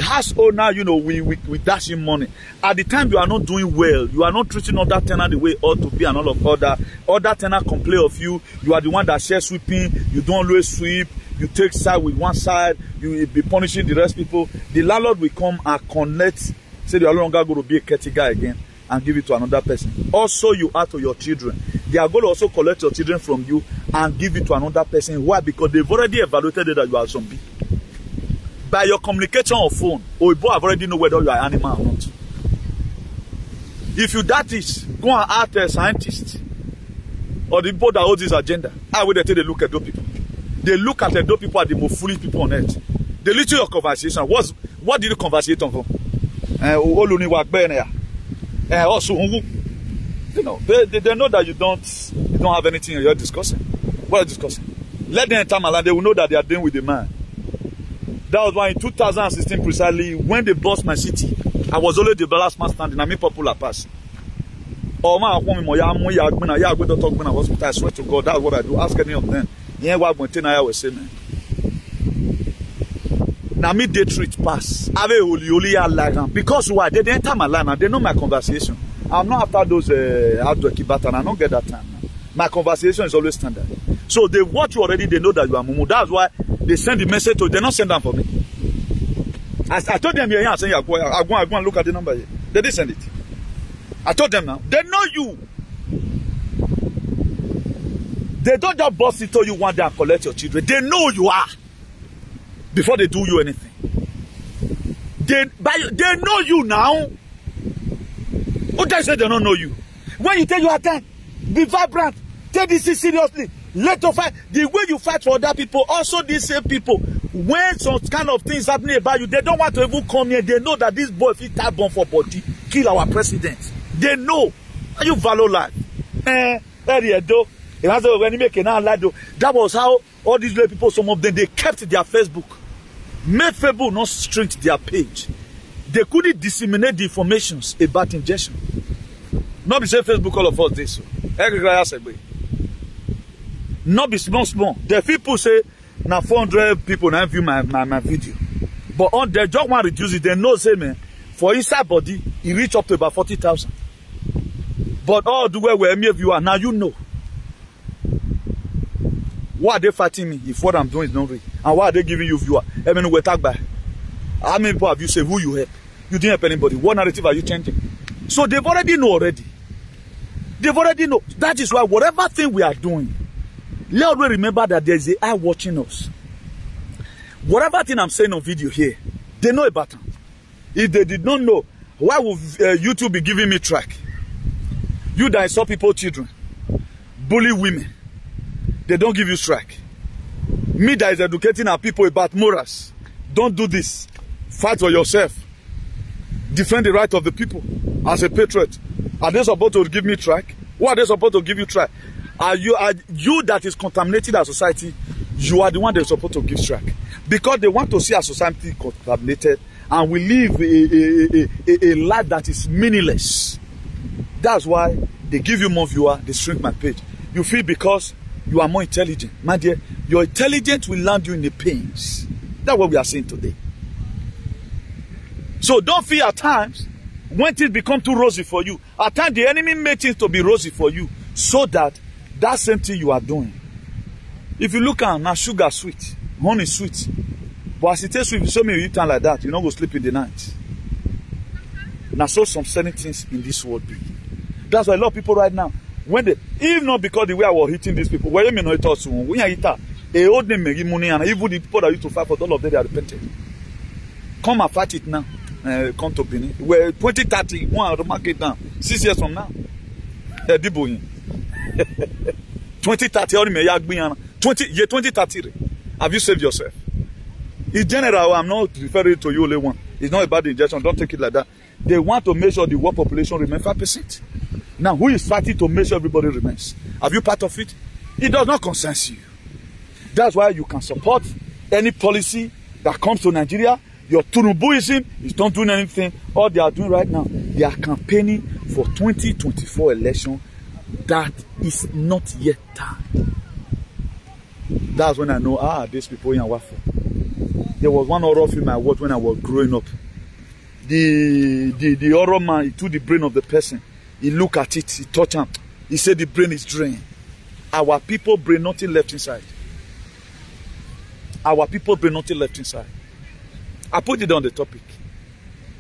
house owner, you know, we dash him money. At the time you are not doing well, you are not treating other tenant the way it ought to be and all of other tenant complain of you. You are the one that shares sweeping. You don't always sweep. You take side with one side. You will be punishing the rest people. The landlord will come and connect. Say you are no longer going to be a caretaker again and give it to another person. Also, you are to your children. they are going to also collect your children from you and give it to another person. Why? Because they've already evaluated that you are a zombie. By your communication on phone, Oibo have already know whether you are an animal or not. If you that is, go and ask a scientist or the people that hold this agenda. How will they take a look at those people? They look at those people are the most foolish people on earth. They listen to your conversation. What did you conversate on? Also, you know, they know that you don't have anything you're discussing. What are you discussing? Let them enter my land. They will know that they are dealing with the man. That was why in 2016 precisely, when they bust my city, I was always the last man standing. I mean, popular pass. I swear to God, that's what I do. Ask any of them. Yeah, what I was saying. Now me they treat pass. Because why? They enter my land and they know my conversation. I'm not after those how to keep that, and I don't get that time. My conversation is always standard. So they watch you already, they know that you are Mumu. That's why they send the message to you. They not send them for me. I told them here, I'm saying, I go and look at the number here. They didn't send it. I told them now. They know you. They don't just bust it to you one day and collect your children. They know you are. Before they do you anything. They know you now. Who does say they don't know you? When you take your time, be vibrant. Take this seriously. Let us fight. The way you fight for other people, also these same people, when some kind of things happening about you, they don't want to even come here. They know that this boy, if he tap bomb for body, kill our president. They know. And you value life. That was how all these little people, some of them, they kept their Facebook. Made Facebook not strengthen their page. They couldn't disseminate the informations about injection. Not be say Facebook all of us this. Not be small. The people say now 400 people now view my video. But on the just want to reduce it, they know say man, for inside body, it reach up to about 40,000. But all the way where many of you are now, you know. Why are they fighting me if what I'm doing is not real? And why are they giving you viewer? I mean, we talk by. How many people have you said who you help? You didn't help anybody. What narrative are you changing? So they've already know already. They've already know. That is why whatever thing we are doing, let us remember that there is an eye watching us. Whatever thing I'm saying on video here, they know about it. If they did not know, why would YouTube be giving me track? You that insult people, children, bully women, they don't give you strike. Me that is educating our people about morals, don't do this. Fight for yourself. Defend the right of the people as a patriot. Are they supposed to give me track? What are they supposed to give you track? Are you that is contaminating our society? You are the one they're supposed to give track. Because they want to see our society contaminated and we live a life that is meaningless. That's why they give you more viewer, they shrink my page. You feel because you are more intelligent. My dear, your intelligence will land you in the pains. That's what we are saying today. So don't feel at times when things become too rosy for you. At times the enemy makes things to be rosy for you so that that same thing you are doing. If you look at now, sugar sweet, honey sweet. But as it tastes sweet, so many you eat like that, you don't go sleep in the night. Now so some certain things in this world be. That's why a lot of people right now, when they, even not because the way I was hitting these people, where you may not talk to when you hit that, a old name may give money, and even the people that used to fight for all of them, they are repented. Come and fight it now. Come to Benin. Where 2030, one of the market now, 6 years from now. 2030, only 2030. Have you saved yourself? In general, I'm not referring to you only one. It's not about the injection. Don't take it like that. They want to make sure the world population remains 5%. Now, who is fighting to make sure everybody remains? Have you part of it? It does not concern you. That's why you can support any policy that comes to Nigeria. Your Tunubuism is not doing anything. All they are doing right now, they are campaigning for 2024 election. That is not yet time. That's when I know, these people in Waffle. There was one horror film I watched when I was growing up. The horror man, he took the brain of the person. He looked at it, he touched him. He said the brain is drained. Our people brain nothing left inside. Our people brain nothing left inside. I put it on the topic.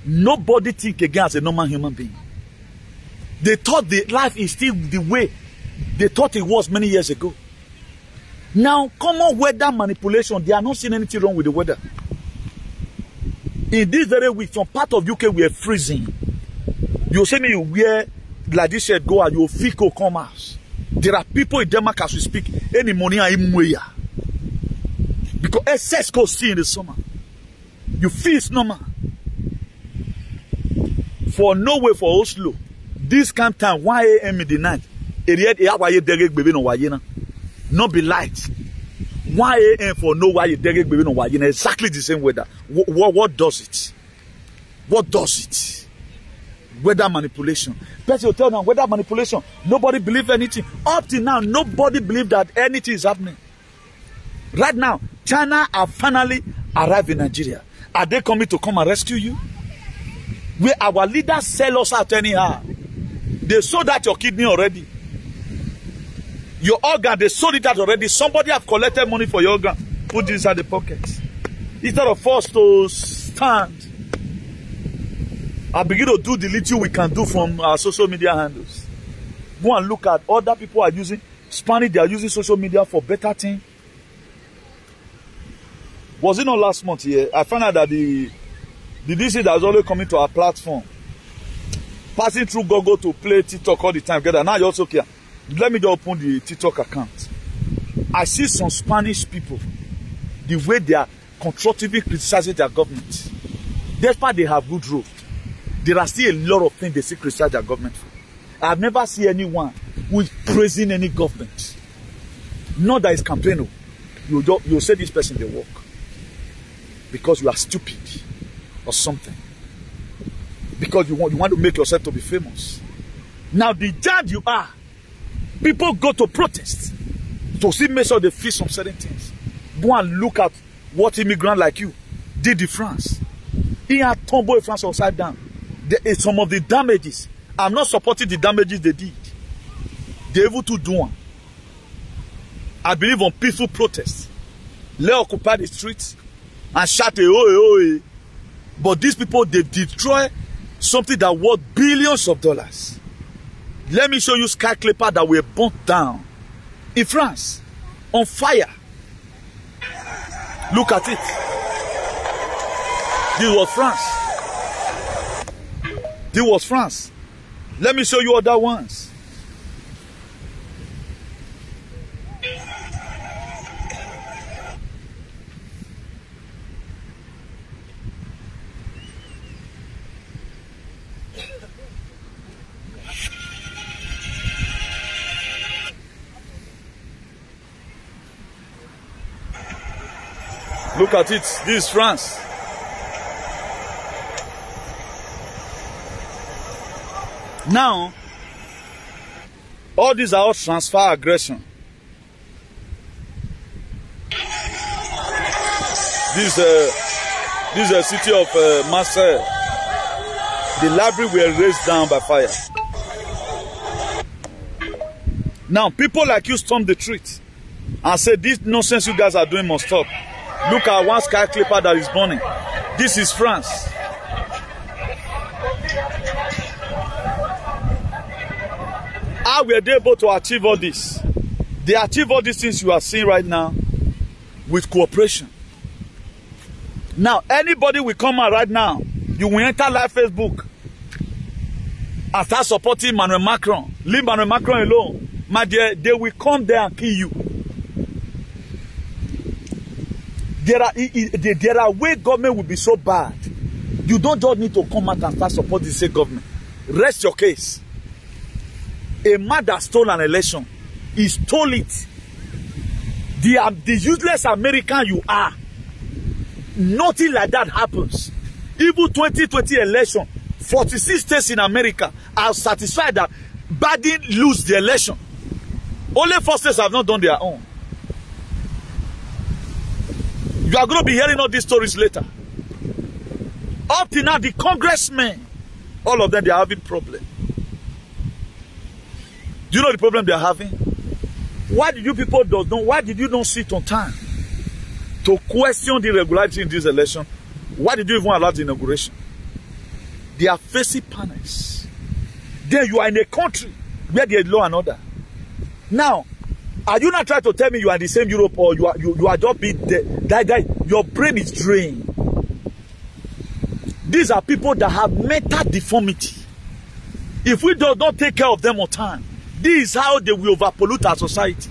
Nobody think again as a normal human being. They thought the life is still the way They thought it was many years ago. Now, common weather manipulation, they are not seeing anything wrong with the weather. In this very week, some part of UK we are freezing. You say me you wear like this shirt go out, you feel come out. There are people in Denmark as we speak, any money in Muya. Because excess goes see in the summer. You feel it's normal. For Norway, for Oslo, this kind of time, 1 a.m. in the night, not be light. 1 a.m. for Norway, exactly the same weather. What does it? What does it? Weather manipulation. Person will tell them weather manipulation. Nobody believes anything. Up till now, nobody believes that anything is happening. Right now, China have finally arrived in Nigeria. Are they coming to come and rescue you? Where our leaders sell us out anyhow. They sold out your kidney already. Your organ, they sold it out already. Somebody have collected money for your organ. Put this inside the pockets. Instead of us to stand and begin to do the little we can do from our social media handles. Go and look at other people are using Spanish, they are using social media for better things. Was it not last month here? I found out that the DC that was always coming to our platform, passing through Google to play TikTok all the time together. Now you also care. Let me just open the TikTok account. I see some Spanish people, the way they are constructively criticizing their government. Despite they have good road, there are still a lot of things they see criticize their government for. I have never seen anyone who is praising any government. Not that it's campaigning. You say this person they work because you are stupid or something. Because you want to make yourself to be famous. Now the judge you are, people go to protest to see make sure they feel some certain things. Go and look at what immigrant like you did in France. He had tumbled France upside down. There is some of the damages. I'm not supporting the damages they did. They're able to do one. I believe on peaceful protests. Let occupy the streets and shout a oi. But these people, they destroy something that worth billions of dollars. Let me show you skyscraper that were burnt down in France, on fire. Look at it. This was France. This was France. Let me show you other ones. Look at it. This is France. Now, all these are all transfer aggression. This is a city of Marseille. The library were razed down by fire. Now, people like you storm the street and say, this nonsense you guys are doing must stop. Look at one skyscraper that is burning. This is France. How were they able to achieve all this? They achieve all these things you are seeing right now with cooperation. Now, anybody will come out right now, you will enter live Facebook and start supporting Emmanuel Macron. Leave Emmanuel Macron alone. My dear, they will come there and kill you. There are ways government will be so bad. You don't just need to come out and start supporting the same government. Rest your case. A man that stole an election, he stole it. The useless American you are. Nothing like that happens. Even 2020 election, 46 states in America are satisfied that Biden lose the election. Only 4 states have not done their own. You are going to be hearing all these stories later. Up to now, the congressmen, all of them, they are having problems. Do you know the problem they are having? Why did you people don't know? Why did you not sit on time to question the irregularity in this election? Why did you even allow the inauguration? They are facing panels. Then you are in a country where there is law and order. Now, are you not trying to tell me you are the same Europe, or you are just being that your brain is drained? These are people that have mental deformity. If we do not take care of them on time, this is how they will overpollute our society.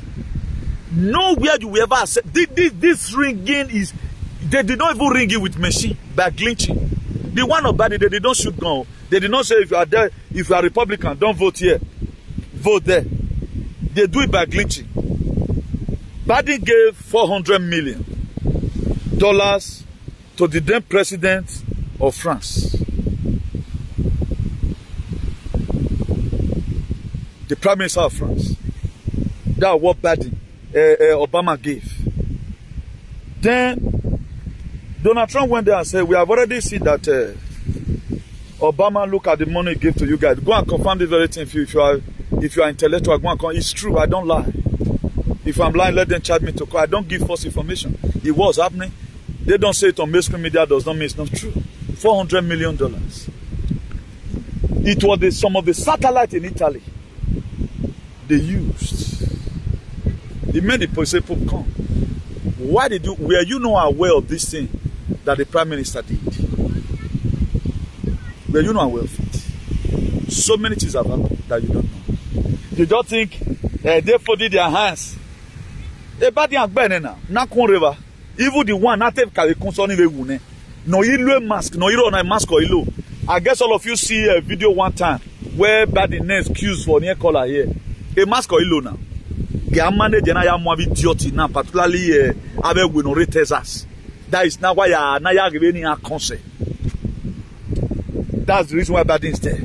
Nowhere you will ever accept. This ringing is, they did not even ring it with machine, by glitching. The one of body, they did not shoot gun. They did not say if you are there, if you are Republican, don't vote here, vote there. They do it by glitching. Biden gave $400 million to the then president of France. The Prime Minister of France. That's what Biden, Obama gave. Then Donald Trump went there and said, we have already seen that Obama look at the money he gave to you guys. Go and confirm this very thing if you are intellectual. Go and confirm. It's true, I don't lie. If I'm lying, let them charge me to court. I don't give false information. It was happening. They don't say it on mainstream media, does not mean it's not true. $400 million. It was some of the satellites in Italy they used. The many people come. Why did you, were you not aware of this thing that the Prime Minister did? Were you not aware of it? So many things have happened that you don't know. You don't think they folded their hands. Even the one not concerning the no you mask, no you on a mask or you. I guess all of you see a video one time where Biden name excuse for near color here. A mask or you now. Get manage and I am more idiot now, particularly Abe Winore Texas. That is now why I am giving a concert. That's the reason why Biden is there.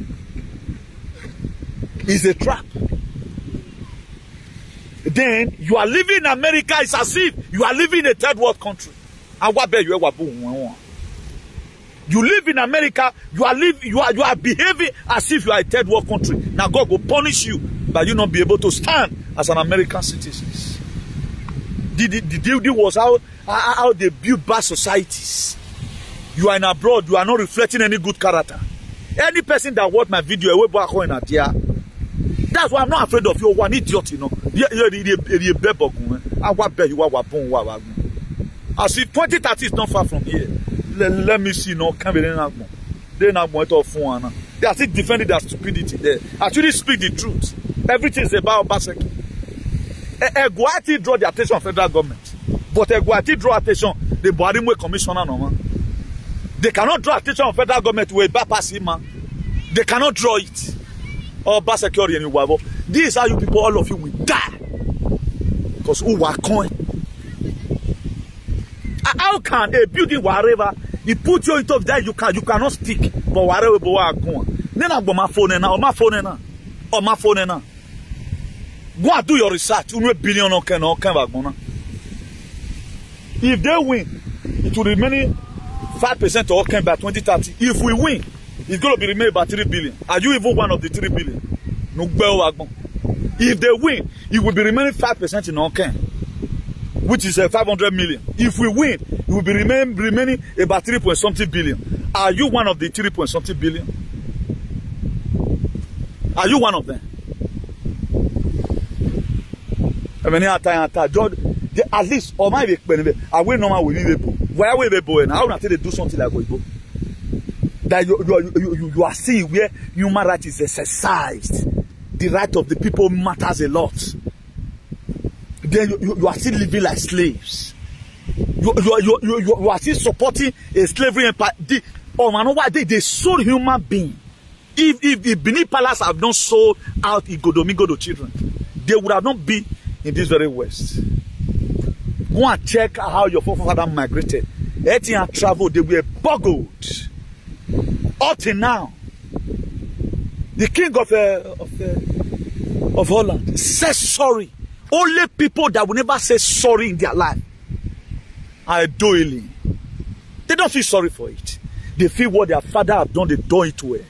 It's a trap. Then you are living in America, it's as if you are living in a third world country. And what bet you live in America, you are behaving as if you are a third world country. Now God will punish you by you not be able to stand as an American citizen. The deal was how they build bad societies. You are in abroad, you are not reflecting any good character. Any person that watch my video, that's why I'm not afraid of you. One idiot, you know. I see 2030 is not far from here. Let me see, no, can't be they are still defending their stupidity there. Actually speak the truth. Everything is about Basek. Eguati draw the attention of federal government. But Eguati draw attention the Boarimwe commissioner no man. They cannot draw attention of federal government to a bypass man. They cannot draw it. Or Basek and Wabo. This is how you people, all of you will die. Because who are coin. How can a building wherever you put you into that you cannot stick, but wherever you are going. Then I go my phone now, or my phone now, or my phone now. Go and do your research. You know billion or can if they win, it will remain 5% or can by 2030. If we win, it's going to be remain by 3 billion. Are you even one of the 3 billion? No. If they win, it will be remaining 5% in Oken, which is 500 million. If we win, it will be remaining about 3.something billion. Are you one of the 3.something billion? Are you one of them? I mean, at least, or my I will normal with you. Where will they go? And how they do something like we go? That you are seeing where human rights is exercised. The right of the people matters a lot. Then you are still living like slaves. You are still supporting a slavery empire. They sold human beings. If Benin Palace have not sold out Igodomigodo children, they would have not been in this very West. Go and check how your forefathers migrated. Etienne traveled, they were boggled. Up till now, the king of Holland says sorry. Only people that will never say sorry in their life are doiling. They don't feel sorry for it. They feel what their father have done, they do it to her.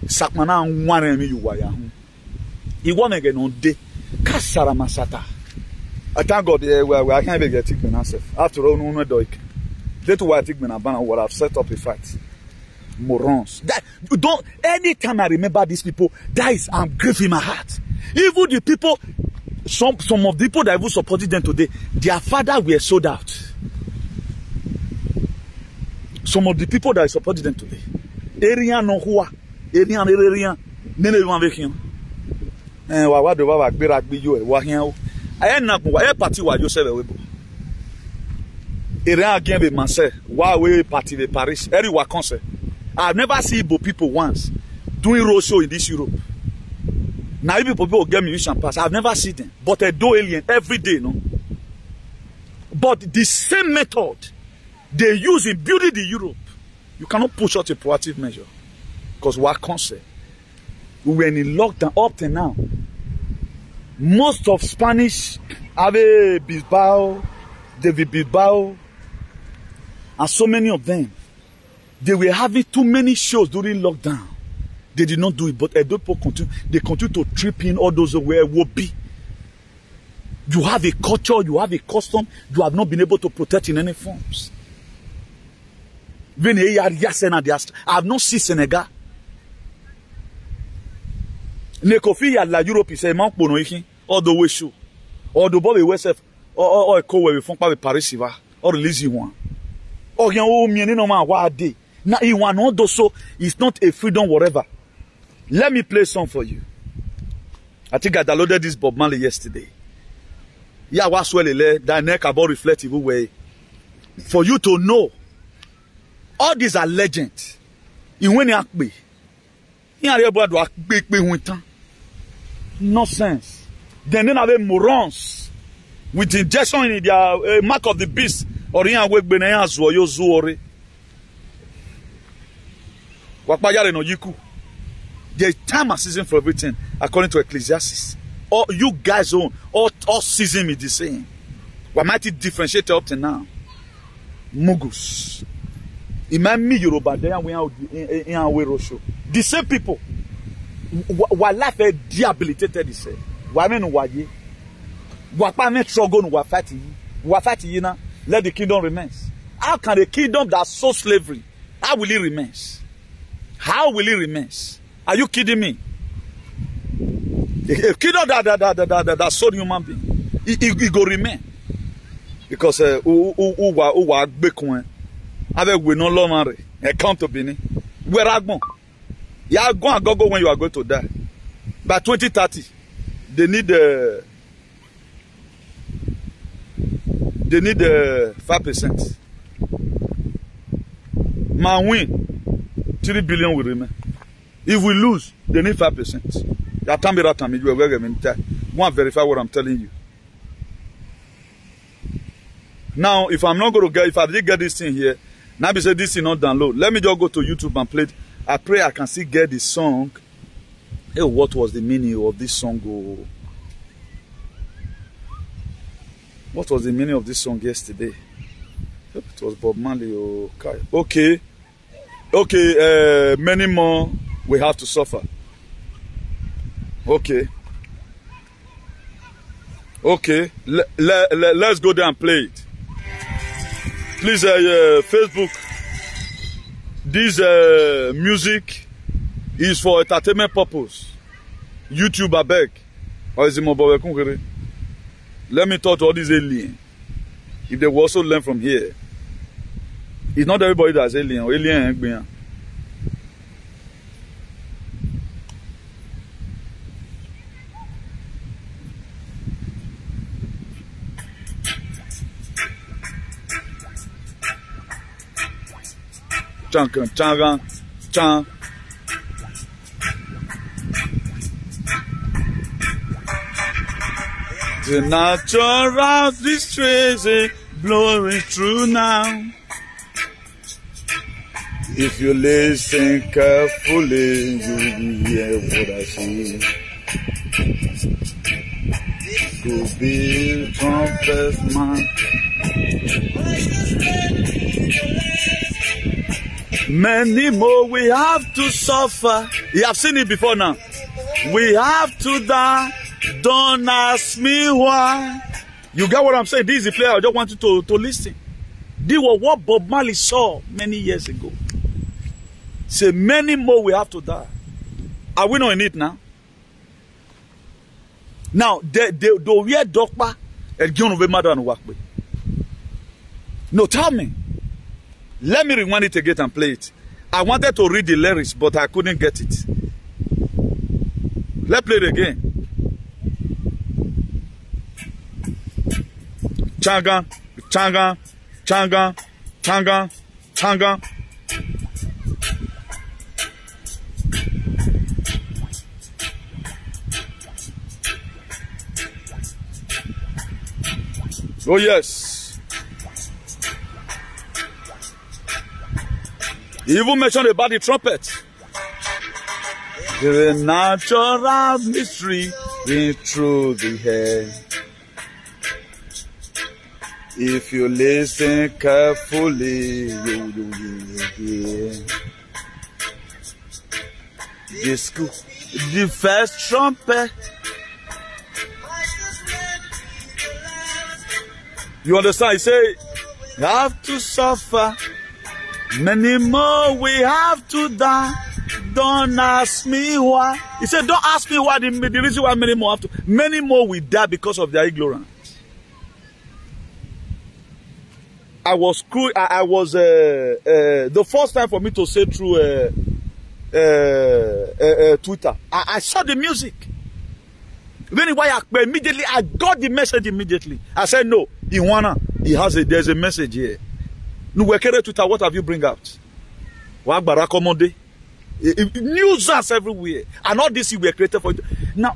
Sakmana nwanemi yuwaya. Iwame gen on de kasara masata. I thank God I can't even get it myself. After all, no doik. That's why I think I've set up a fight. Morons. That you don't. Anytime I remember these people, I'm grieving my heart. Even the people, some of the people that even supported them today, their father were sold out. Some of the people that supported them today, Arian no who, Arian, nene one vacation. And what do I be you? Wahiao. I am not a party where you say the webo. Arian again with myself. Why we party the Paris? Everywhere concert. I've never seen Igbo people once doing road show in this Europe. Now people will get musician pass. I've never seen them. But they do alien every day, no? But the same method they use in building the Europe, you cannot push out a proactive measure. Because what concept? We were in lockdown up to now. Most of Spanish, Ave Bilbao, David Bilbao, and so many of them, they were having too many shows during lockdown. They did not do it, but Edo people continue to trip in all those where would be. You have a culture, you have a custom, you have not been able to protect in any forms. I have not seen Senegal. Nekofi ya la Europe is a monk bono ikin, or the way show, or the Bobby West, or a co where we funk by Paris, or release you one. Or yan o mi no man wa day. Now, it's not a freedom, whatever. Let me play some for you. I think I downloaded this Bob Marley yesterday. Yeah, what's well, that neck about reflective way. For you to know, all these are legends. In when you act be, nonsense. Then have morons with injection in their mark of the beast or in a way zuore. There's time and season for everything, according to Ecclesiastes. All you guys own, all season is the same. What might it differentiate up to now? Mugus. Imami Yoruba, they are in our way show. The same people. What life is debilitated, he said. Why men why ye? What men struggle no fighting na? Let the kingdom remain. How can the kingdom that so slavery? How will it remain? How will it remain? Are you kidding me? A kingdom that sold human being, it go remain. Because uwa bekwen, avec we no lomare, account to bini. Where are going? You are going to go when you are going to die. By 2030, they need 5%. Man win, 3 billion will remain. If we lose, they need 5%. You can't be right. You are very go and verify what I'm telling you. Now, if I'm not going to get, if I did get this thing here, now be say this thing not download. Let me just go to YouTube and play it. I pray I can still get the song. Hey, what was the meaning of this song? Oh, what was the meaning of this song yesterday? It was Bob Marley. Okay. Okay. Many more we have to suffer. Okay. Okay. Let's go there and play it. Please, Facebook. This music is for entertainment purpose. YouTube, I beg. Let me talk to all these aliens. If they will also learn from here. It's not everybody that's alien. Alien. Chan. The natural distress is blowing through now. If you listen carefully, you will hear what I say. To be trumpet man. Many more we have to suffer. You have seen it before now. We have to die. Don't ask me why. You get what I'm saying? This is the player. I just want you to listen. This was what Bob Marley saw many years ago. Say many more we have to die. Are we not in it now? Now, the weird doctor and John of a mother and work with. No, tell me. Let me rewind it again and play it. I wanted to read the lyrics, but I couldn't get it. Let's play it again. Changa, changa, changa, changa, changa. Oh yes. He even mentioned about the trumpet. The natural mystery in through the air. If you listen carefully, you will hear. The first trumpet. You understand? He say, you have to suffer. Many more we have to die. Don't ask me why. He said, don't ask me why. The reason why many more have to. Many more will die because of their ignorance. I was the first time for me to say through Twitter. I saw the music. Immediately, I got the message immediately. I said, no, there's a message here. Twitter, what have you bring out? News everywhere. And all this you were created for. Now,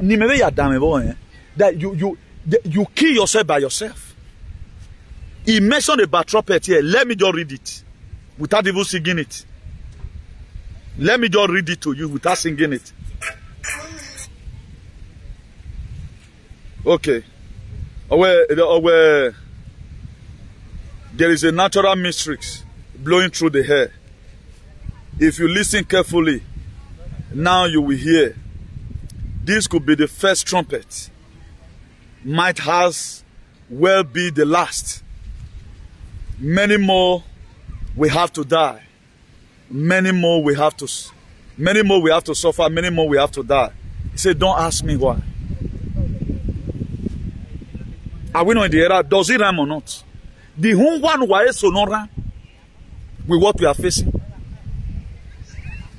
that you kill yourself by yourself. He mentioned about trumpet here. Let me just read it. Without even singing it. Let me just read it to you without singing it. Okay. There is a natural mystery blowing through the air. If you listen carefully, now you will hear. This could be the first trumpet. Might as well be the last. Many more we have to die. Many more we have to suffer. Many more we have to die. He said, don't ask me why. Are we not in the era? Does it rhyme or not? The whole one why so not rhyme with what we are facing.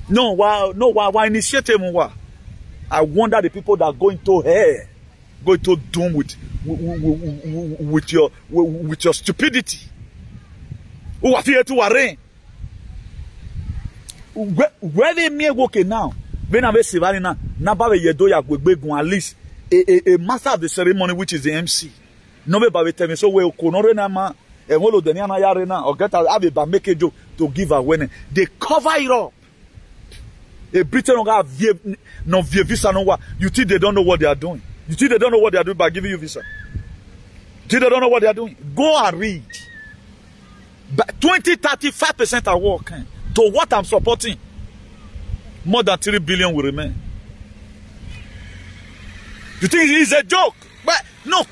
No, why initiate more? I wonder the people that are going to hell, going to doom with your stupidity. Who are here to arraign? Where they may work now? When I say now, at least a master of the ceremony, which is the MC. Nobody tell me so we konorena and all of the Yarena or get a make a joke to give away. They cover it up. A Britain don't have no visa no what. You think they don't know what they are doing? You think they don't know what they are doing by giving you visa? You think they don't know what they are doing? Go and read. But 20-35% are working to what I'm supporting. More than 3 billion will remain. You think it is a joke? But no,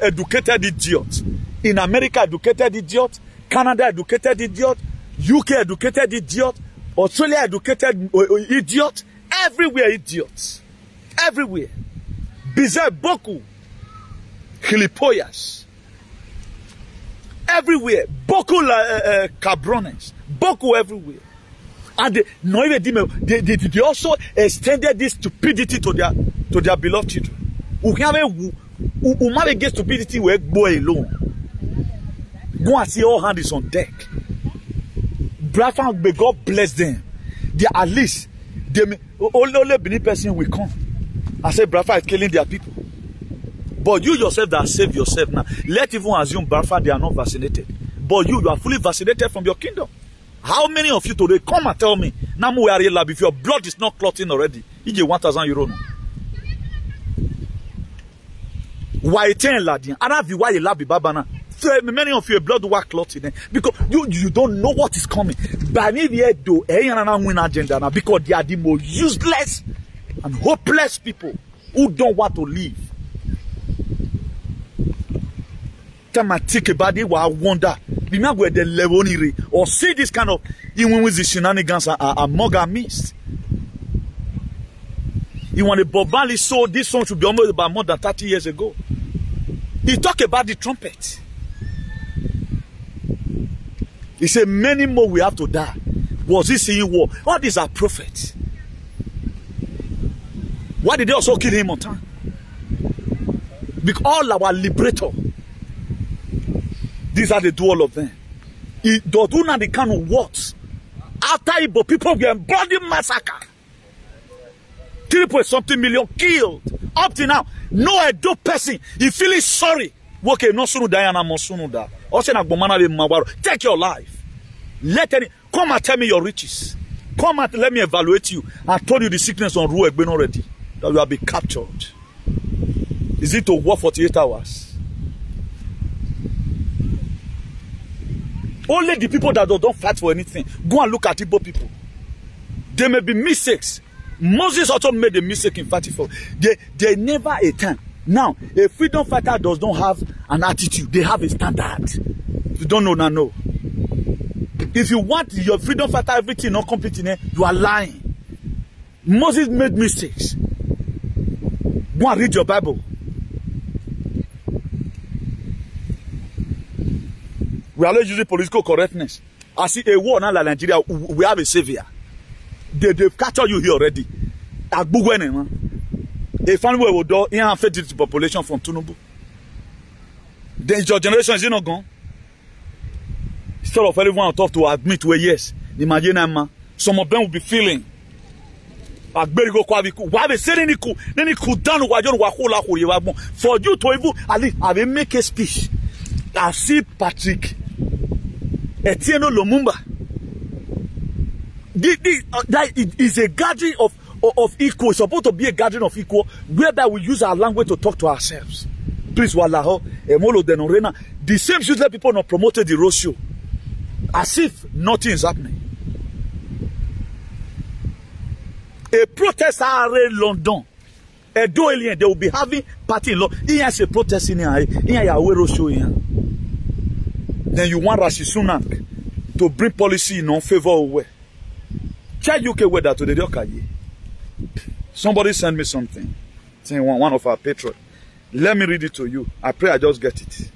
educated idiot. In America, educated idiot. Canada, educated idiot. UK, educated idiot. Australia, educated idiot. Everywhere, idiots. Everywhere. Bizarre, beaucoup. Gilipollas. Everywhere. Beaucoup cabrones. Beaucoup everywhere. And they also extended this stupidity to their beloved children. Who might get stupidity where boy alone. Go and see all hands on deck. May God bless them. They at least only Benin person will come. I say Brafa is killing their people. But you yourself that save yourself now. Let even assume Brafa they are not vaccinated. But you are fully vaccinated from your kingdom. How many of you today come and tell me now if your blood is not clotting already? You get 1,000 euro. Why 10 ladin? I don't know why you love Babana. Many of your blood work clotting because you don't know what is coming. But do win agenda now because they are the most useless and hopeless people who don't want to live. Time I think about it, I wonder Remember the level or see this kind of even with the shenanigans are monogamous. You want a Bob Marley soul, this song should be almost about more than 30 years ago. He talked about the trumpet. He said many more we have to die. Was he seeing war? All these are prophets. Why did they also kill him on time? Because all our liberator, these are the do all of them. He does not the kind of works. After Igbo, people get bloody massacre. 3.something million killed. Up to now, no Edo person. He feeling sorry. Okay, no sunu Diana Mosunu da. Take your life. Let any come and tell me your riches. Come and let me evaluate you. I told you the sickness on Ru Egben already. That you have been captured. Is it to work 48 hours? Only the people that don't fight for anything. Go and look at Igbo people. There may be mistakes. Moses also made a mistake in fighting for. They never a time. Now, a freedom fighter does not have an attitude. They have a standard. If you don't know, now know. If you want your freedom fighter everything not completing, you are lying. Moses made mistakes. Go and read your Bible. We are not using political correctness. I see a war now like Nigeria. We have a savior. They've captured you here already. A family will do in fertility population from Tinubu. Then your generation is not gone. Instead of everyone tough to admit to a yes, imagine some of them will be feeling. For you to even at least have a make a speech. I see Patrick Etienne Lumumba. That is a gathering of equal. It's supposed to be a gathering of equal, whereby we use our language to talk to ourselves. Please, Wallaho, Emolo Denorena. The same useless people not promoted the road show, as if nothing is happening. A protest in London. They will be having party in London. Here's a protest in here. Here, road show here. Then you want Rishi Sunak to bring policy in favor of where? Check UK weather today. Somebody sent me something. Saying one of our patrons. Let me read it to you. I pray I just get it.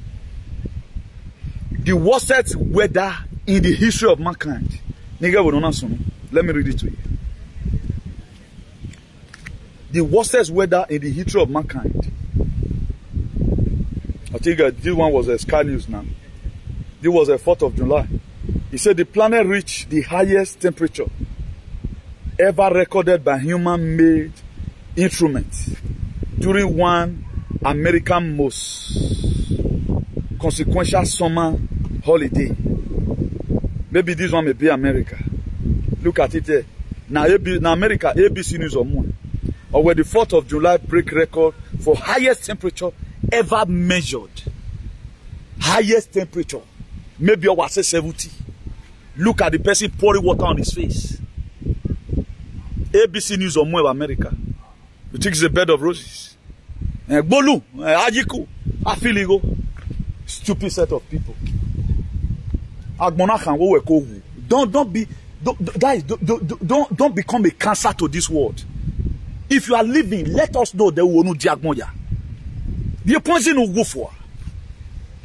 The worst weather in the history of mankind. Let me read it to you. The worst weather in the history of mankind. I think this one was a Sky News now. This was the 4th of July. He said the planet reached the highest temperature ever recorded by human-made instruments during one American most consequential summer holiday. Maybe this one may be America. Look at it there. Now America, ABC News or more. Or where the 4th of July break record for highest temperature ever measured. Highest temperature. Maybe I was 70. Look at the person pouring water on his face. ABC News or more of America. You think it's a bed of roses? Bolu, Ajiku, Afiligo. Stupid set of people. Don't become a cancer to this world. If you are living, let us know that we will not diagmoya. The poison will go for.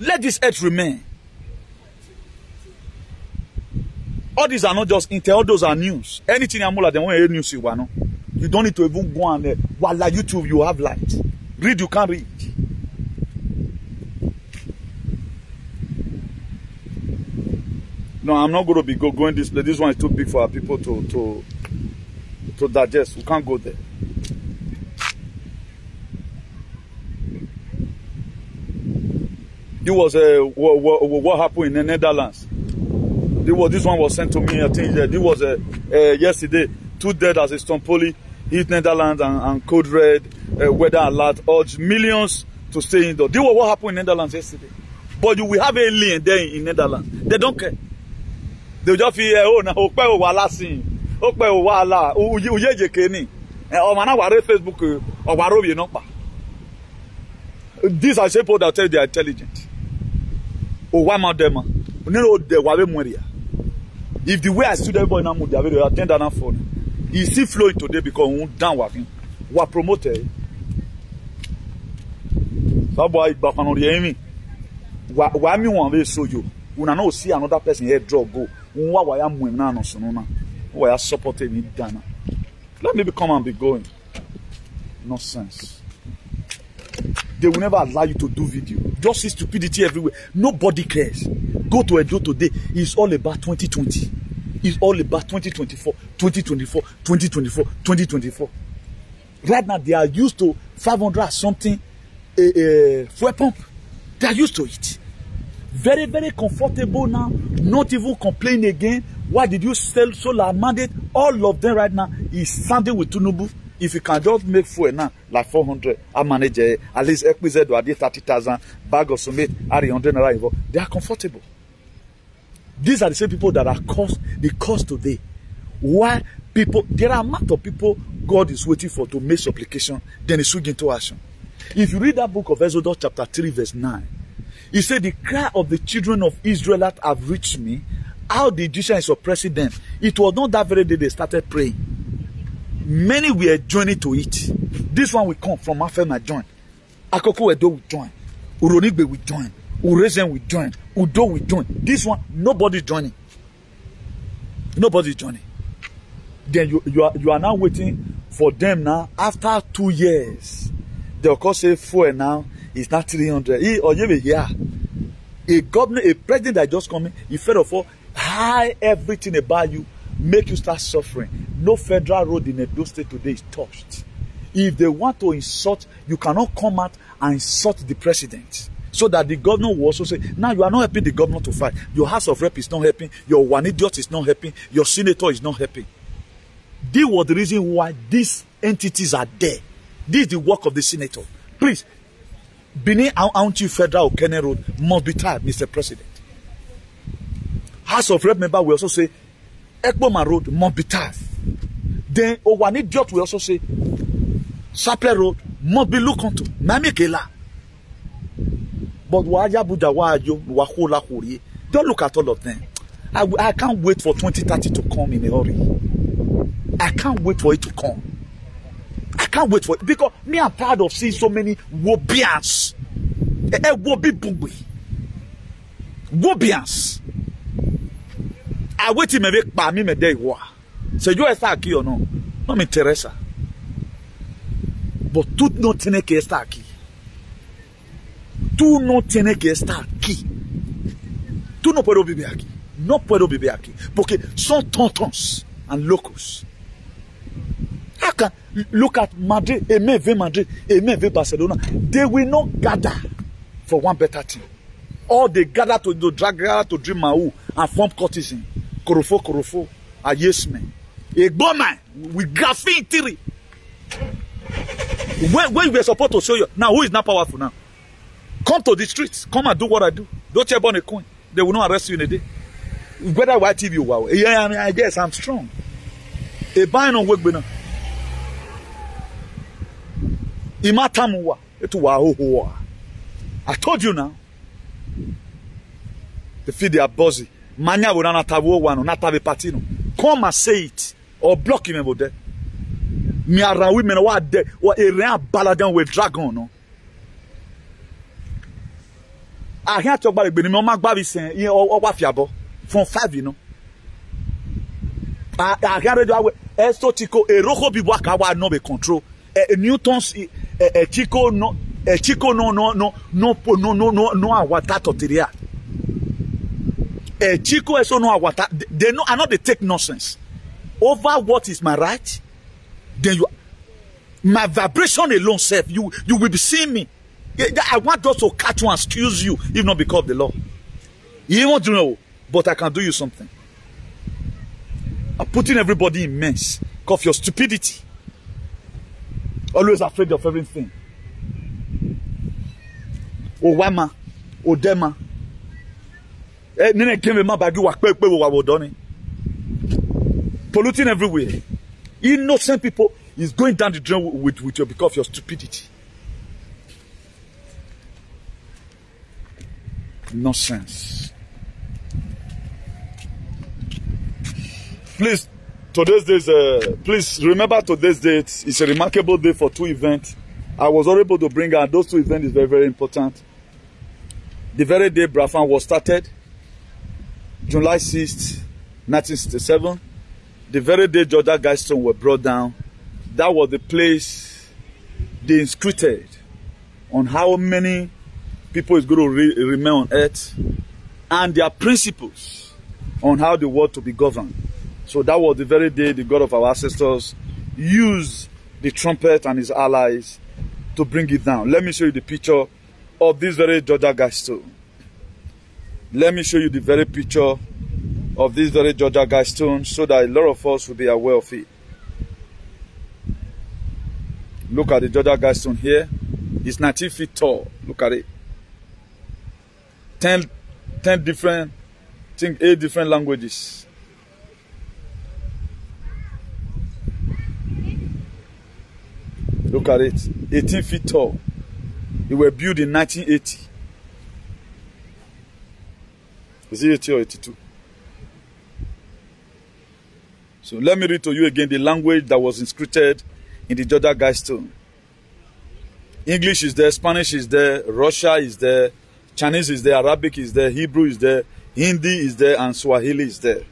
Let this earth remain. All these are not just intel, all those are news. Anything I'm like, they want to news you know. You don't need to even go on there. While like YouTube, you have light. Read, you can't read. No, I'm not going to be going this place. This one is too big for our people to digest. We can't go there. It was what happened in the Netherlands. This one was sent to me. I think it was yesterday. 2 dead as a Strompoli hit Netherlands and code red weather alert urged millions to stay indoors. This was what happened in Netherlands yesterday. But you will have alien there in Netherlands. They don't care. They just feel oh na okpe o wala sin okpe o wala uyeje keni o mana ware Facebook o waro bi no pa. These are people that tell they are intelligent. Oh, why not them? If the way I stood everybody now move, they are attend that phone. He's still flowing today because we down working. We are promoted. So boy, back on the enemy. Why me want to show you? When I know see another person here draw go. Why am we now no so no? Why are supporting me Dana? Let me come and be going. Nonsense. They will never allow you to do video. Just see stupidity everywhere. Nobody cares. Go to Edo today. It's all about 2020. It's all about 2024, 2024, 2024, 2024. Right now, they are used to 500 something fuel pump. They are used to it. Very, very comfortable now. Not even complain again. Why did you sell solar mandate? All of them right now is standing with Tinubu. If you can just make fuel now, like 400, I manage at least XPZ or 30,000 bag of cement, 100 naira. They are comfortable. These are the same people that are the cost today. Why people? There are a amount of people God is waiting for to make supplication, then He swing into action. If you read that book of Exodus chapter 3 verse 9, He said, "The cry of the children of Israel have reached me. How the Egyptians is oppressing them." It was not that very day they started praying. Many were joining to it. This one will come from Afema join. Akoko Edo will join. Uronigbe will join. Urezen will join. Udo will join. This one, nobody joining. Nobody joining. Then you are now waiting for them now. After 2 years, they'll call say fuel now is not 300. Or you will hear a governor, a president that just coming. He first of all hide everything about you, make you start suffering. No federal road in Edo State today is touched. If they want to insult, you cannot come out and insult the president. So that the governor will also say, now you are not helping the governor to fight. Your House of Rep is not helping. Your one idiot is not helping. Your senator is not helping. This was the reason why these entities are there. This is the work of the senator. Please, Benin Auntie Federal Kenya Road must be tied, Mr. President. House of Rep member will also say, Ekboma Road must be tied. Then one idiot will also say, Saple Road must be looked onto. Mamikela. But don't look at all of them. I can't wait for 2030 to come in a hurry. I can't wait for it to come. I can't wait for it. Because me, I'm proud of seeing so many Wobians. Wobians. I wait him avec parmi mes day wa. C'est yo est aquí or no? Non m'intéresse. But tout non tiene que estar aquí. Tú no tienes que estar aquí. Tú no puedes vivir aquí. No puedo vivir aquí. Porque son tontons and locos. How can look at Madrid, Madrid, Barcelona? They will not gather for one better thing. Or they gather to drag to dream Mau and form courtesan. Korofo, a yes man. A bomber with graphene theory. When we were supposed to show you, now who is not powerful now? Come to the streets. Come and do what I do. Don't check on a coin. They will not arrest you in a day. Whether white TV or wow. Yeah, I mean, I guess I'm strong. A buying on work now. Imatamuwa. I told you now. The feed they are busy. Manya will not have one or not have a patino. Come and say it. Or block him about that. Me around women who are dead. Or a rare balladan with dragon. No. I can't talk about it, but my mom baby saying, you know, what fiabo from 5, you know. I can't do it. So Chico, a rojo be work out no be control. Newton's Chico no, Chico no, what that toteria. Chico is no what they know. I know they take nonsense over what is my right. Then you, my vibration alone, self, you will be seeing me. I want those to catch you and excuse you, if not because of the law. You want to know, but I can do you something. I'm putting everybody in mess because of your stupidity. Always afraid of everything. Owama, Odema. Polluting everywhere. Innocent people is going down the drain with you because of your stupidity. Nonsense. Please, today's day please remember today's date is a remarkable day for two events. I was able to bring out those two events is very, very important. The very day Biafran was started, July 6th, 1967, the very day Georgia Guidestones were brought down, that was the place they inscribed on how many people is going to remain on earth and their principles on how the world to be governed. So that was the very day the God of our ancestors used the trumpet and his allies to bring it down. Let me show you the picture of this very Georgia Guidestone. Let me show you the very picture of this very Georgia Guidestone so that a lot of us will be aware of it. Look at the Georgia Guidestone here. It's 19 feet tall. Look at it. 10 different, I think 8 different languages. Look at it. 18 feet tall. It was built in 1980. Is it 80 or 82? So let me read to you again the language that was inscribed in the Georgia Guidestone. English is there, Spanish is there, Russia is there, Chinese is there, Arabic is there, Hebrew is there, Hindi is there, and Swahili is there.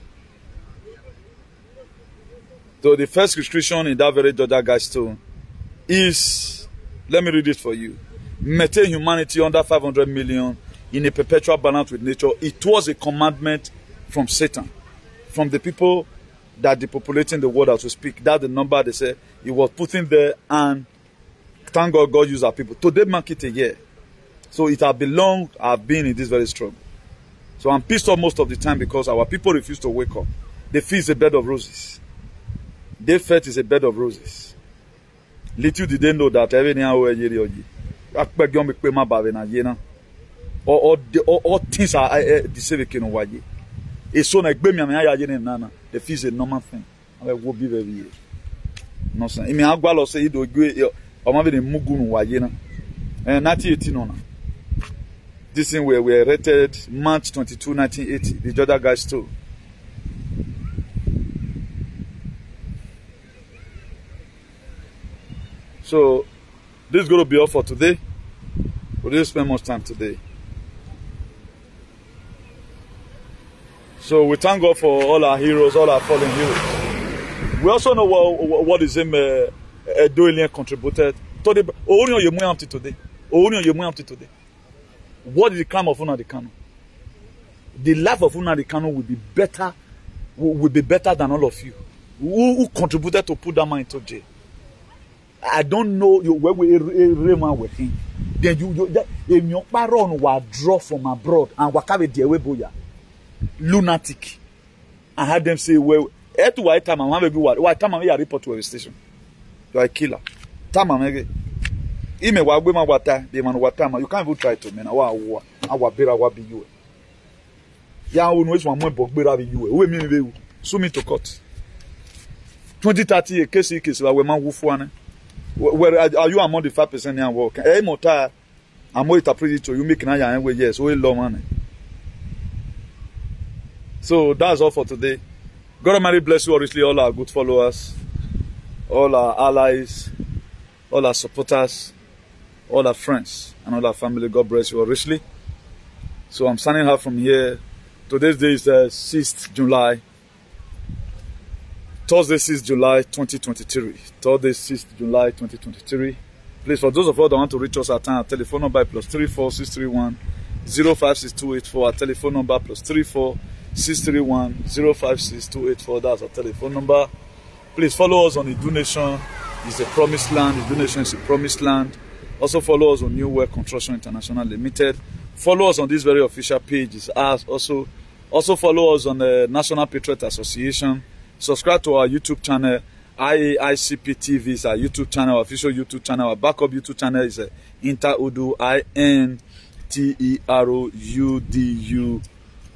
So the first inscription in that very Georgia Guidestone is, let me read it for you. Maintain humanity under 500 million in a perpetual balance with nature. It was a commandment from Satan, from the people that depopulating the world as we speak. That's the number they say he was putting there, and thank God God used our people. Today mark it a year. So it has belonged, I've been in this very struggle. So I'm pissed off most of the time because our people refuse to wake up. They feel it's a bed of roses. They felt it's a bed of roses. Little did they know that all things are deceiving. It's so like the fee is a normal thing. I will be very no sense. I mean, I'm going to say it will go or maybe the Mugun Wayena and 1980. This thing where we were rated March 22, 1980, the Georgia Guidestone. So this is going to be all for today. We didn't spend much time today. So we thank God for all our heroes, all our fallen heroes. We also know what is him Doilian contributed to the only you up to today. Only you up to today. What is the crime of Nnamdi Kanu? The life of Nnamdi Kanu will be better than all of you. Who contributed to put that man into jail? I don't know where we remain with him. Then you baron will draw from abroad and wakabe dewe boya. Lunatic. I had them say, well, etu wa itama mama be wa itama me report to a station. You are a killer. Tama mege. Ime wa gbe ma wata, de man watama. You can't even try to me na wa bera wa bi you. Ya wonu we so mo bogbera bi you. We mi be sue me to court. 2030 a case we man wufu ane. Where are you among the 5% here work? Eh mota I'm going to interpret it to you make na ya way yes, we law man. So that's all for today. God Almighty bless you richly, all our good followers, all our allies, all our supporters, all our friends, and all our family. God bless you all richly. So I'm signing out from here. Today's day is 6th July. Thursday, 6th July 2023. Thursday, 6th July 2023. Please, for those of you that want to reach us at our telephone number +34 631 056284. Our telephone number +34 631 056284. That's our telephone number. Please follow us on the donation. It's a promised land. The donation is a promised land. Also follow us on New World Construction International Limited. Follow us on this very official page. It's us. Also follow us on the National Patriot Association. Subscribe to our YouTube channel. IAICP TV is our YouTube channel, our official YouTube channel. Our backup YouTube channel is Interudu INTEROUDU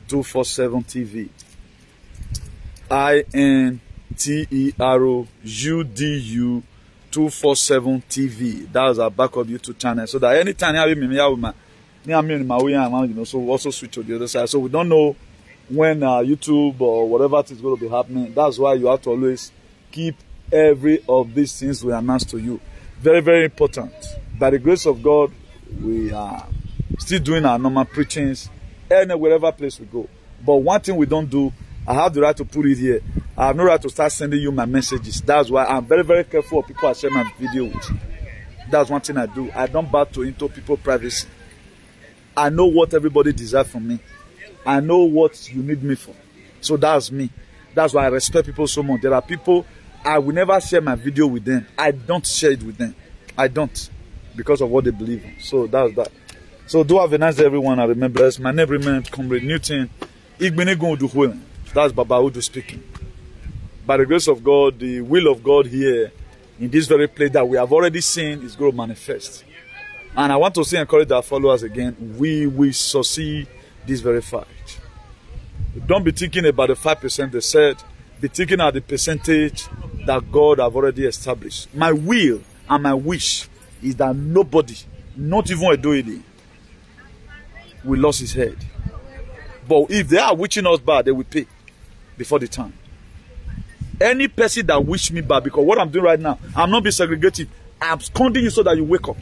247 TV. INTEROUDU 247 TV. That's our backup YouTube channel. So that anytime so also switch to the other side. So we don't know when YouTube or whatever is going to be happening. That's why you have to always keep every of these things we announce to you. Very, very important. By the grace of God, we are still doing our normal preachings wherever place we go. But one thing we don't do, I have the right to put it here. I have no right to start sending you my messages. That's why I'm very, very careful of people I share my video with. That's one thing I do. I don't battle into people's privacy. I know what everybody deserves from me. I know what you need me for. So that's me. That's why I respect people so much. There are people, I will never share my video with them. I don't share it with them. I don't. Because of what they believe in. So that's that. So do have a nice day, everyone. I remember, my name remains Comrade Newton. That's Baba Udu speaking. By the grace of God, the will of God here in this very place that we have already seen is going to manifest. And I want to say, encourage our followers again, we will succeed this very fight. Don't be thinking about the 5% they said. Be thinking of the percentage that God have already established. My will and my wish is that nobody, not even a doily, will lose his head. But if they are wishing us bad, they will pay before the time. Any person that wish me bad, because what I'm doing right now, I'm not being segregative. I'm scolding you so that you wake up.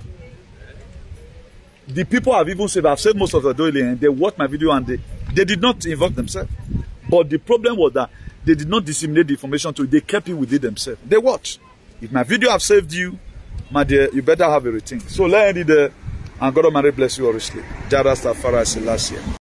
The people have even said, I've said most of the doily, and they watched my video and they did not involve themselves. But the problem was that they did not disseminate the information to you. They kept it within themselves. They watched. If my video have saved you, my dear, you better have a routine. So let me there, and God Almighty bless you richly. Jara Stafara Selassie.